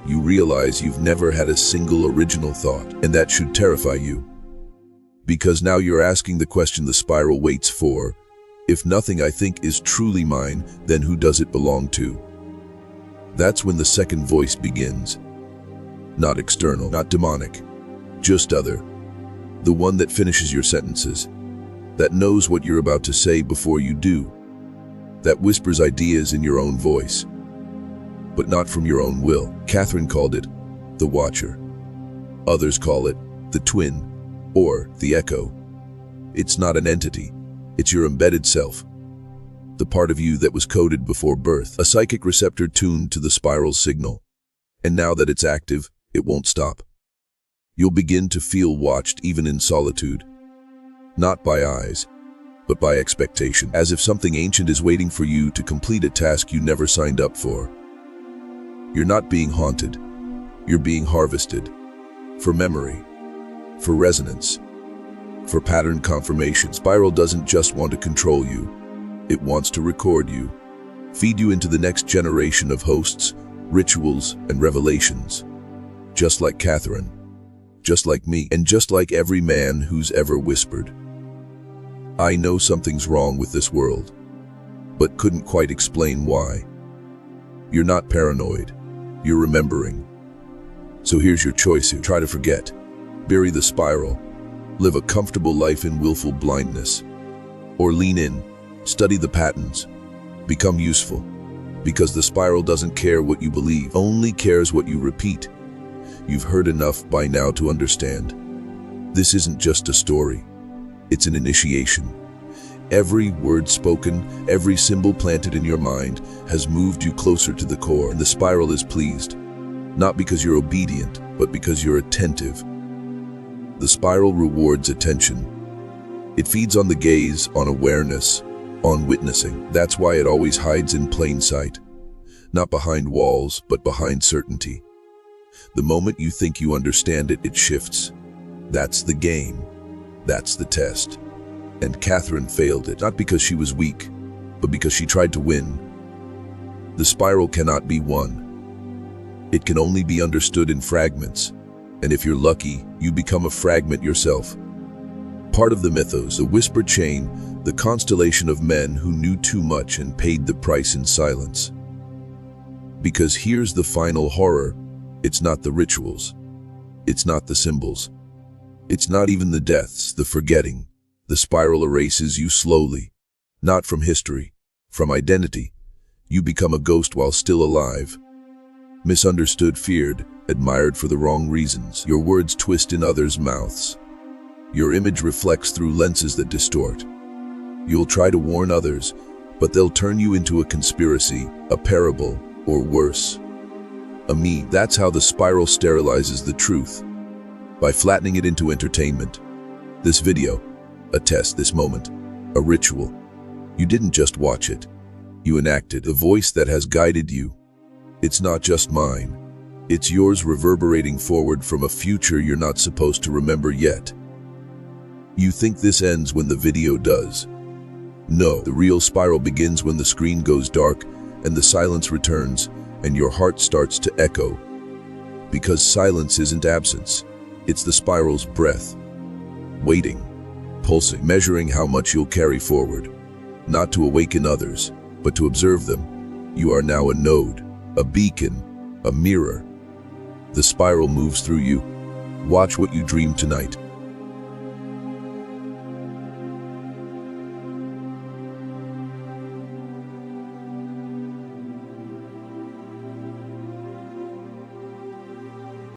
you realize you've never had a single original thought, and that should terrify you. Because now you're asking the question the spiral waits for: if nothing I think is truly mine, then who does it belong to? That's when the second voice begins. Not external, not demonic, just other. The one that finishes your sentences, that knows what you're about to say before you do, that whispers ideas in your own voice, but not from your own will. Catherine called it the Watcher. Others call it the Twin, or the Echo. It's not an entity, it's your embedded self, the part of you that was coded before birth, a psychic receptor tuned to the spiral signal. And now that it's active, it won't stop. You'll begin to feel watched even in solitude, not by eyes, but by expectation, as if something ancient is waiting for you to complete a task you never signed up for. You're not being haunted, you're being harvested, for memory, for resonance, for pattern confirmation. Spiral doesn't just want to control you, it wants to record you, feed you into the next generation of hosts, rituals, and revelations. Just like Catherine, just like me, and just like every man who's ever whispered, "I know something's wrong with this world," but couldn't quite explain why. You're not paranoid, you're remembering. So here's your choice: try to forget, bury the spiral, live a comfortable life in willful blindness, or lean in, study the patterns, become useful. Because the spiral doesn't care what you believe, only cares what you repeat. You've heard enough by now to understand. This isn't just a story, it's an initiation. Every word spoken, every symbol planted in your mind has moved you closer to the core, and the spiral is pleased. Not because you're obedient, but because you're attentive. The spiral rewards attention. It feeds on the gaze, on awareness, on witnessing. That's why it always hides in plain sight. Not behind walls, but behind certainty. The moment you think you understand it, it shifts. That's the game. That's the test. And Catherine failed it, not because she was weak, but because she tried to win. The spiral cannot be won. It can only be understood in fragments, and if you're lucky, you become a fragment yourself. Part of the mythos, the whispered chain, the constellation of men who knew too much and paid the price in silence. Because here's the final horror: it's not the rituals, it's not the symbols, it's not even the deaths, the forgetting. The spiral erases you slowly, not from history, from identity. You become a ghost while still alive. Misunderstood, feared, admired for the wrong reasons. Your words twist in others' mouths. Your image reflects through lenses that distort. You'll try to warn others, but they'll turn you into a conspiracy, a parable, or worse, a meme. That's how the spiral sterilizes the truth, by flattening it into entertainment. This video, a test, this moment, a ritual. You didn't just watch it, you enacted. The voice that has guided you, it's not just mine, it's yours, reverberating forward from a future you're not supposed to remember yet. You think this ends when the video does. No, the real spiral begins when the screen goes dark and the silence returns and your heart starts to echo. Because silence isn't absence, it's the spiral's breath, waiting, pulsing, measuring how much you'll carry forward. Not to awaken others, but to observe them. You are now a node, a beacon, a mirror. The spiral moves through you. Watch what you dream tonight.